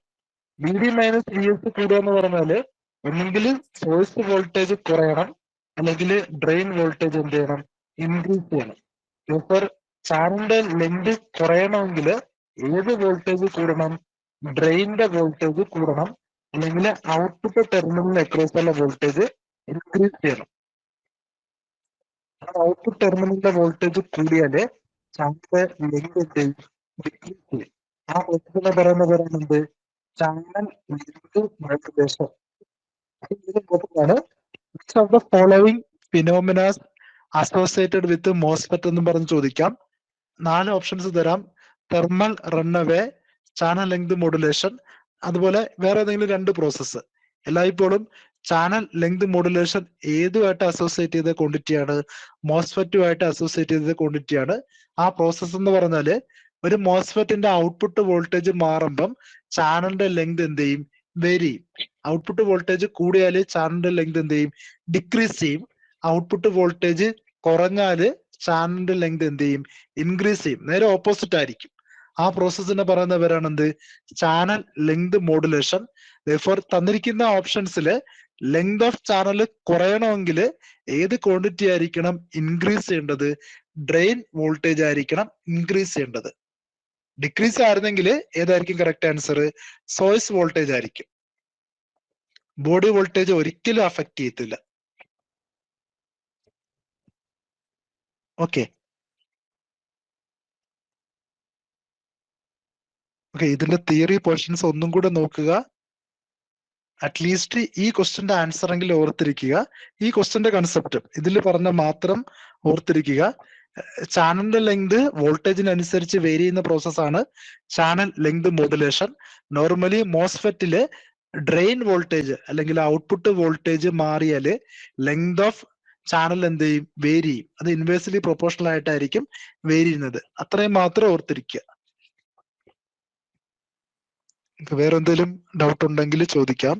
A: VD മൈനസ് VS കൂടുക എന്ന് പറഞ്ഞാല് ഒന്നെങ്കിൽ സോഴ്സ് വോൾട്ടേജ് കുറയണം, അല്ലെങ്കിൽ ഡ്രെയിൻ വോൾട്ടേജ് എന്ത് ചെയ്യണം? ഇൻക്രീസ് ചെയ്യണം. സൂപ്പർ ചാനലിന്റെ ലെങ്ത് കുറയണമെങ്കിൽ ഏത് വോൾട്ടേജ് കൂടണം? ഡ്രെയിനിന്റെ വോൾട്ടേജ് കൂടണം, അല്ലെങ്കിൽ ഔട്ട്പുട്ട് ടെർമിനലിന് അക്രോസ് ഉള്ള വോൾട്ടേജ് ഇൻക്രീസ് ചെയ്യണം. ഔട്ട്പുട്ട് ടെർമിനലിന്റെ വോൾട്ടേജ് കൂടിയാല് ചാനലിന്റെ ലെങ്ത് എന്ത് ചെയ്യും? ഡിക്രീസ് ചെയ്യും. ആ പ്രോസസ്സിനെ പറയുന്ന പറയുന്നത് ചാനൽ ലെങ്ത് മോഡുലേഷൻ. ആണ് which of the following phenomena associated with MOSFET എന്നും പറഞ്ഞ് ചോദിക്കാം. 4 ഓപ്ഷൻസ് തരാം. തെർമൽ റൺഅവേ, ചാനൽ ലെങ്ത് മോഡുലേഷൻ, അതുപോലെ വേറെ ഏതെങ്കിലും 2 പ്രോസസ്സ്. എല്ലായ്പ്പോഴും ചാനൽ ലെങ്ത് മോഡുലേഷൻ ഏതുമായിട്ട് അസോസിയേറ്റ് ചെയ്ത ക്വാണ്ടിറ്റിയാണ്? മോസ്ഫെറ്റുമായിട്ട് അസോസിയേറ്റ് ചെയ്ത ക്വാണ്ടിറ്റിയാണ്. ആ പ്രോസസ്സ് എന്ന് പറഞ്ഞാല് ഒരു മോസ്ഫെറ്റിന്റെ ഔട്ട്പുട്ട് വോൾട്ടേജ് മാറുമ്പം ചാനലിന്റെ ലെങ്ത് എന്ത് ചെയ്യും? വേരി ചെയ്യും. ഔട്ട്പുട്ട് വോൾട്ടേജ് കൂടിയാല് ചാനലിന്റെ ലെങ്ത് എന്ത് ചെയ്യും? ഡിക്രീസ് ചെയ്യും. ഔട്ട്പുട്ട് വോൾട്ടേജ് കുറഞ്ഞാല് ചാനലിന്റെ ലെങ്ത് എന്ത് ചെയ്യും? ഇൻക്രീസ് ചെയ്യും. നേരെ ഓപ്പോസിറ്റ് ആയിരിക്കും. ആ പ്രോസസ്സിനെ പറയുന്ന പേരാണ് എന്ത്? Channel length modulation. തന്നിരിക്കുന്ന ഓപ്ഷൻസില് ലെങ്ത് ഓഫ് ചാനൽ കുറയണമെങ്കിൽ ഏത് ക്വാണ്ടിറ്റി ആയിരിക്കണം ഇൻക്രീസ് ചെയ്യേണ്ടത്? ഡ്രെയിൻ വോൾട്ടേജ് ആയിരിക്കണം ഇൻക്രീസ് ചെയ്യേണ്ടത്. ഡിക്രീസ് ആയിരുന്നെങ്കിൽ ഏതായിരിക്കും കറക്റ്റ് ആൻസർ? സോഴ്സ് വോൾട്ടേജ് ആയിരിക്കും. ബോഡി വോൾട്ടേജ് ഒരിക്കലും അഫക്ട് ചെയ്യത്തില്ല. ഓക്കെ, ഇതിന്റെ തിയറി പോർഷൻസ് ഒന്നും കൂടെ നോക്കുക. അറ്റ്ലീസ്റ്റ് ഈ ക്വസ്റ്റ്യന്റെ ആൻസർ എങ്കിലും ഓർത്തിരിക്കുക. ഈ ക്വസ്റ്റ്യന്റെ കൺസെപ്റ്റും ഇതിൽ പറഞ്ഞ മാത്രം ഓർത്തിരിക്കുക. ചാനലിന്റെ ലെങ്ത് വോൾട്ടേജിനനുസരിച്ച് വേരി ചെയ്യുന്ന പ്രോസസ്സാണ് ചാനൽ ലെങ്ത് മോഡുലേഷൻ. നോർമലി മോസ്ഫെറ്റില് ഡ്രെയിൻ വോൾട്ടേജ് അല്ലെങ്കിൽ ഔട്ട്പുട്ട് വോൾട്ടേജ് മാറിയാല് ലെങ്ത് ഓഫ് ചാനൽ എന്ത് ചെയ്യും? വേരി ചെയ്യും. അത് ഇൻവേഴ്സ്ലി പ്രൊപ്പോർഷണൽ ആയിട്ടായിരിക്കും വേരി ചെയ്യുന്നത്. അത്രയും മാത്രം ഓർത്തിരിക്കുക. വേറെ എന്തെങ്കിലും ഡൗട്ട് ഉണ്ടെങ്കിൽ ചോദിക്കാം.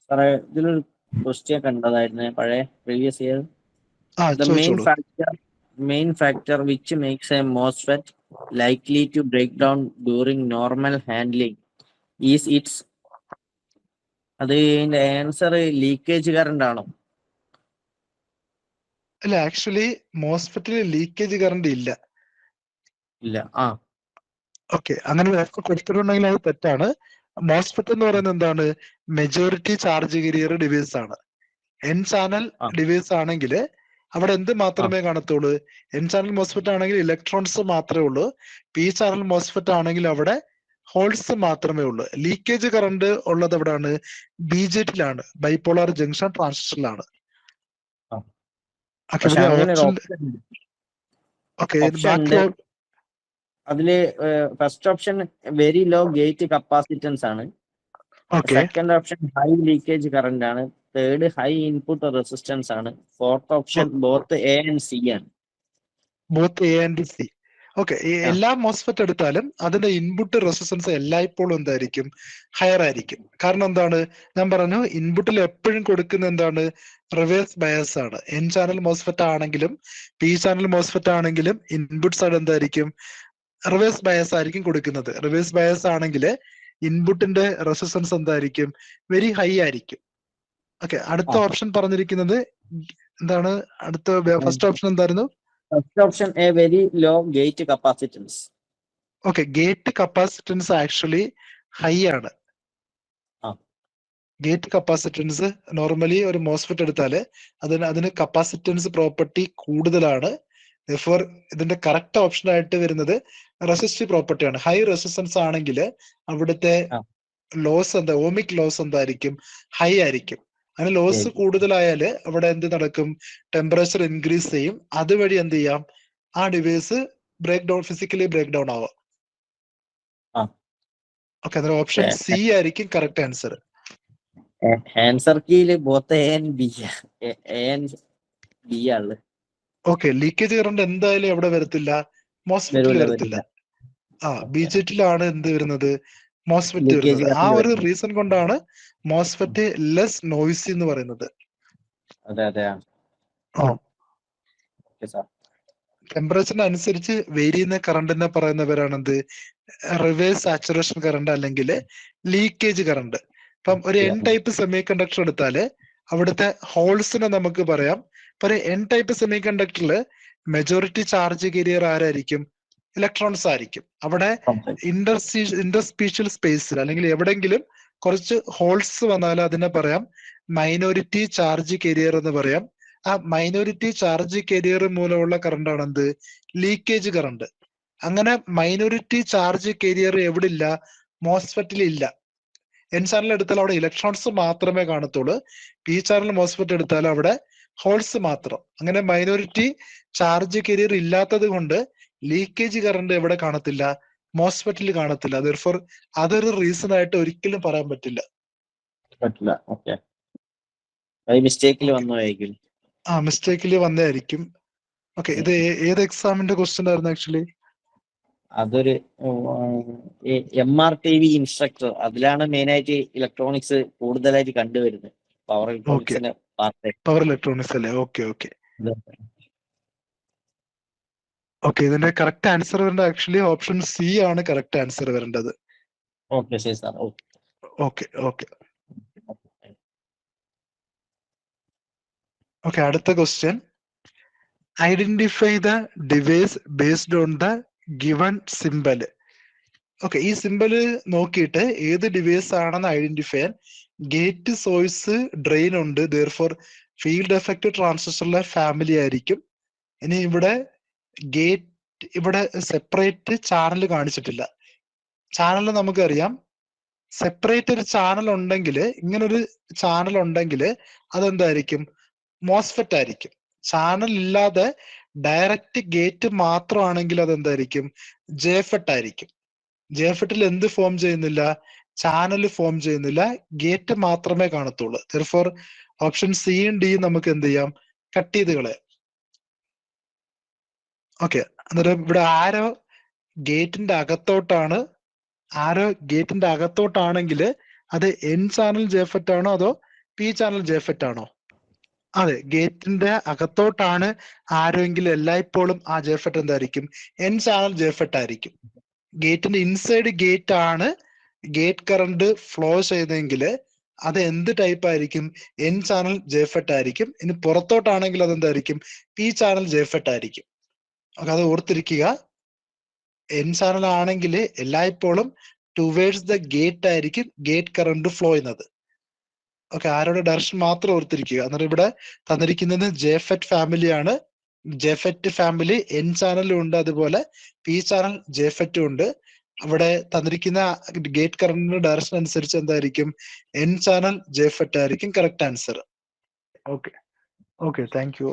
C: സാറേ ഇതിലൊരു ക്വസ്റ്റ്യൻ കണ്ടതായിരുന്നു പഴയ previous year. The main factor which makes a MOSFET likely to break down during normal handling is its. അതിന്റെ ആൻസർ ലീക്കേജ് കറണ്ട് ആണോ?
A: അല്ല, ആക്ച്വലി മോസ്ഫെറ്റിൽ ലീക്കേജ് കറണ്ട് ഇല്ല. ഓക്കെ, അങ്ങനെ കൊടുത്തിട്ടുണ്ടെങ്കിൽ അത് തെറ്റാണ്. മോസ്ഫെറ്റ് എന്ന് പറയുന്നത് എന്താണ്? മെജോറിറ്റി ചാർജ് കെരിയർ ഡിവൈസ് ആണ്. എൻ ചാനൽ ഡിവൈസ് ആണെങ്കിൽ അവിടെ എന്ത് മാത്രമേ കാണത്തുള്ളൂ? എൻ ചാനൽ മോസ്ഫെറ്റ് ആണെങ്കിൽ ഇലക്ട്രോൺസ് മാത്രമേ ഉള്ളൂ. പി ചാനൽ മോസ്ഫെറ്റ് ആണെങ്കിൽ അവിടെ ഹോൾസ് മാത്രമേ ഉള്ളൂ. ലീക്കേജ് കറണ്ട് ഉള്ളത് എവിടെയാണ്? BJT-ലാണ്, ബൈപോളാർ ജംഗ്ഷൻ ട്രാൻസിസ്റ്ററിലാണ്.
C: അതില് first option very low gate capacitance ആണ്. Second option high leakage current ആണ്. തേർഡ് ഹൈ ഇൻപുട്ട് റെസിസ്റ്റൻസ് ആണ്. Fourth option both A and C ആണ്.
A: Both A and C. Okay, എല്ലാ മോസ്ഫെറ്റ് എടുത്താലും അതിന്റെ ഇൻപുട്ട് റെസിസ്റ്റൻസ് എല്ലായ്പ്പോഴും എന്തായിരിക്കും? ഹയർ ആയിരിക്കും. കാരണം എന്താണ്? ഞാൻ പറഞ്ഞു, ഇൻപുട്ടിൽ എപ്പോഴും കൊടുക്കുന്ന എന്താണ്? റിവേഴ്സ് ബയസ് ആണ്. എൻ ചാനൽ മോസ്ഫെറ്റ് ആണെങ്കിലും പി ചാനൽ മോസ്ഫെറ്റ് ആണെങ്കിലും ഇൻപുട്ട് സൈഡ് എന്തായിരിക്കും? റിവേഴ്സ് ബയസ് ആയിരിക്കും കൊടുക്കുന്നത്. റിവേഴ്സ് ബയസ് ആണെങ്കിൽ ഇൻപുട്ടിന്റെ റെസിസ്റ്റൻസ് എന്തായിരിക്കും? വെരി ഹൈ ആയിരിക്കും. ഓക്കെ, അടുത്ത ഓപ്ഷൻ പറഞ്ഞിരിക്കുന്നത് എന്താണ്? ഫസ്റ്റ് ഓപ്ഷൻ എന്തായിരുന്നു?
C: First option a very low gate capacitance.
A: Okay, gate capacitance actually high ആണ്. ഗേറ്റ് കപ്പാസിറ്റൻസ് നോർമലി ഒരു മോസ്ഫെറ്റ് എടുത്താല് അതിന് കപ്പാസിറ്റൻസ് പ്രോപ്പർട്ടി കൂടുതലാണ്. ഇതിന്റെ കറക്റ്റ് ഓപ്ഷൻ ആയിട്ട് വരുന്നത് റെസിസ്റ്റീവ് പ്രോപ്പർട്ടിയാണ്. ഹൈ റെസിസ്റ്റൻസ് ആണെങ്കിൽ അവിടുത്തെ ലോസ് ഓമിക് ലോസ് എന്തായിരിക്കും? ഹൈ ആയിരിക്കും. അങ്ങനെ ലോസ് കൂടുതലായാല് അവിടെ എന്ത് നടക്കും? ടെമ്പറേച്ചർ ഇൻക്രീസ് ചെയ്യും. അതുവഴി എന്ത് ചെയ്യാം? ആ ഡിവൈസ് ഫിസിക്കലി ബ്രേക്ക് ഡൗൺ ആവാം. ഓക്കെ, ഓപ്ഷൻ C ആയിരിക്കും കറക്റ്റ് ആൻസർ.
C: ആൻസർ കീയില് both A and B B ആണ്.
A: ഓക്കെ, ലീക്കേജ് കറണ്ട് എന്തായാലും എവിടെ വരത്തില്ല, മോസ്ഫെറ്റിൽ
C: വരൂല
A: വരത്തില്ല.
C: വരൂല.
A: ബിജെറ്റിലാണ് എന്ത് വരുന്നത്, മോസ്ഫെറ്റ്
C: ലീക്കേജ്
A: വരുന്നത്. ആ
C: കറണ്ട്
A: ഒരു
C: വരുന്നത്.
A: റീസൺ കൊണ്ടാണ് മോസ്ഫെറ്റ് ലെസ് നോയ്സി എന്ന് പറയുന്നത്.
C: അതെ അതെ. Okay sir.
A: ടെമ്പറേച്ചറിന് അനുസരിച്ച് വേരി ചെയ്യുന്ന കറണ്ടിനെ പറയുന്നവരാണ് എന്ത്, റിവേഴ്സ് സാച്ചുറേഷൻ കറണ്ട് അല്ലെങ്കിൽ ലീക്കേജ് കറണ്ട്. ഇപ്പം ഒരു എൻ ടൈപ്പ് സെമി കണ്ടക്ടർ എടുത്താല് അവിടുത്തെ ഹോൾസിനെ നമുക്ക് പറയാം. ഇപ്പൊ ഒരു എൻ ടൈപ്പ് സെമി കണ്ടക്ടറിൽ മെജോറിറ്റി ചാർജ് കെരിയർ ആരായിരിക്കും, ഇലക്ട്രോൺസ് ആയിരിക്കും. അവിടെ ഇന്റർസ്പീഷ്യൽ സ്പേസിൽ അല്ലെങ്കിൽ എവിടെങ്കിലും കുറച്ച് ഹോൾസ് വന്നാൽ അതിനെ പറയാം മൈനോറിറ്റി ചാർജ് കെരിയർ എന്ന് പറയാം. ആ മൈനോറിറ്റി ചാർജ് കെരിയർ മൂലമുള്ള കറണ്ടാണ് എന്ത്, ലീക്കേജ് കറണ്ട്. അങ്ങനെ മൈനോറിറ്റി ചാർജ് കെരിയർ എവിടെ ഇല്ല, മോസ്ഫെറ്റിൽ ഇല്ല. എൻ ചാനൽ എടുത്താൽ അവിടെ ഇലക്ട്രോൺസ് മാത്രമേ കാണത്തുള്ളൂ. പി ചാനൽ മോസ്ഫെറ്റ് എടുത്താൽ അവിടെ ഹോൾസ് മാത്രം. അങ്ങനെ മൈനോറിറ്റി ചാർജ് കെരിയർ ഇല്ലാത്തത് കൊണ്ട് ലീക്കേജ് കറണ്ട് എവിടെ കാണത്തില്ല, മോസ്ഫെറ്റിൽ കാണത്തില്ല. ദെർഫോർ അതൊരു റീസൺ ആയിട്ട് ഒരിക്കലും പറയാൻ പറ്റില്ല.
C: പറ്റില്ല. ഓക്കെ, മിസ്റ്റേക്കിൽ വന്നതായിരിക്കും.
A: മിസ്റ്റേക്കിൽ വന്നതായിരിക്കും. ഓക്കെ, ഇത് ഏത് എക്സാമിന്റെ ക്വസ്റ്റ്യൻ ആയിരുന്നു ആക്ച്വലി?
C: അതൊരു MRTV ഇൻസ്ട്രക്ടർ, അതിലാണ് മെയിൻ ആയിട്ട് ഇലക്ട്രോണിക്സ് കൂടുതലായിട്ട് കണ്ടുവരുന്നത്. പവർ ഇലക്ട്രോണിക്സിന്റെ പാർട്ട്.
A: പവർ ഇലക്ട്രോണിക്സ് അല്ലേ? Okay okay okay. ഇതിന്റെ കറക്റ്റ് ആൻസർ വരേണ്ടത് ആക്ച്വലി ഓപ്ഷൻ സി ആണ് കറക്റ്റ് ആൻസർ വരേണ്ടത്.
C: ഓക്കെ ശരി സാർ.
A: Okay okay okay. അടുത്ത question, identify the device based on the given symbol. Okay, ഈ സിമ്പല് നോക്കിയിട്ട് ഏത് ഡിവൈസ് ആണെന്ന് ഐഡന്റിഫൈ ചെയ്യാൻ. ഗേറ്റ്, സോഴ്സ്, ഡ്രെയിൻ ഉണ്ട്. ദെയർഫോർ ഫീൽഡ് എഫക്ട് ട്രാൻസിസ്റ്ററിലെ ഫാമിലി ആയിരിക്കും. ഇനി ഇവിടെ ഗേറ്റ്, ഇവിടെ സെപ്പറേറ്റ് ചാനൽ കാണിച്ചിട്ടില്ല. ചാനൽ നമുക്കറിയാം, സെപ്പറേറ്റ് ഒരു ചാനൽ ഉണ്ടെങ്കിൽ, ഇങ്ങനൊരു ചാനൽ ഉണ്ടെങ്കിൽ അതെന്തായിരിക്കും, മോസ്ഫെറ്റ് ആയിരിക്കും. ചാനൽ ഇല്ലാതെ ഡയറക്റ്റ് ഗേറ്റ് മാത്രമാണെങ്കിൽ അതെന്തായിരിക്കും, ജെഫെറ്റ് ആയിരിക്കും. ജെഫെറ്റിൽ എന്ത് ഫോം ചെയ്യുന്നില്ല, ചാനൽ ഫോം ചെയ്യുന്നില്ല, ഗേറ്റ് മാത്രമേ കാണത്തുള്ളൂ. ദെർഫോർ ഓപ്ഷൻ സിയും ഡിയും നമുക്ക് എന്ത് ചെയ്യാം, കട്ട് ചെയ്ത് കളയാം. ഓക്കെ, അന്നേരം ഇവിടെ ആരോ ഗേറ്റിന്റെ അകത്തോട്ടാണ്, ആരോ ഗേറ്റിന്റെ അകത്തോട്ടാണെങ്കിൽ അത് എൻ ചാനൽ ജെഫെറ്റ് ആണോ അതോ പി ചാനൽ ജെഫെറ്റ് ആണോ? അതെ, ഗേറ്റിന്റെ അകത്തോട്ടാണ് ആരോയെങ്കിലും എല്ലായ്പ്പോഴും ആ ജെഫെറ്റ് എന്തായിരിക്കും, എൻ ചാനൽ ജെഫെറ്റ് ആയിരിക്കും. ഗേറ്റിന്റെ ഇൻസൈഡ് ഗേറ്റ് ആണ് ഗേറ്റ് കറണ്ട് ഫ്ലോ ചെയ്തെങ്കിൽ അത് എന്ത് ടൈപ്പ് ആയിരിക്കും, എൻ ചാനൽ ജെഫെറ്റ് ആയിരിക്കും. ഇനി പുറത്തോട്ടാണെങ്കിൽ അതെന്തായിരിക്കും, പി ചാനൽ ജെഫെറ്റ് ആയിരിക്കും. ഓക്കെ, അത് ഓർത്തിരിക്കുക. എൻ ചാനൽ ആണെങ്കിൽ എല്ലായ്പ്പോഴും ടുവേഴ്സ് ദ ഗേറ്റ് ആയിരിക്കും ഗേറ്റ് കറണ്ട് ഫ്ലോ ചെയ്യുന്നത്. ഓക്കെ, ആരോടെ ഡയറക്ഷൻ മാത്രം ഓർത്തിരിക്കുക. അന്നേരം ഇവിടെ തന്നിരിക്കുന്നത് ജെഫെറ്റ് ഫാമിലിയാണ്. ജെഫെറ്റ് ഫാമിലി എൻ ചാനലും ഉണ്ട്, അതുപോലെ പി ചാനൽ ജെഫെറ്റും ഉണ്ട്. അവിടെ തന്നിരിക്കുന്ന ഗേറ്റ് കറണ്ടിന്റെ ഡയറക്ഷൻ അനുസരിച്ച് എന്തായിരിക്കും, എൻ ചാനൽ ജെഫെറ്റ് ആയിരിക്കും correct answer. Okay okay, thank you.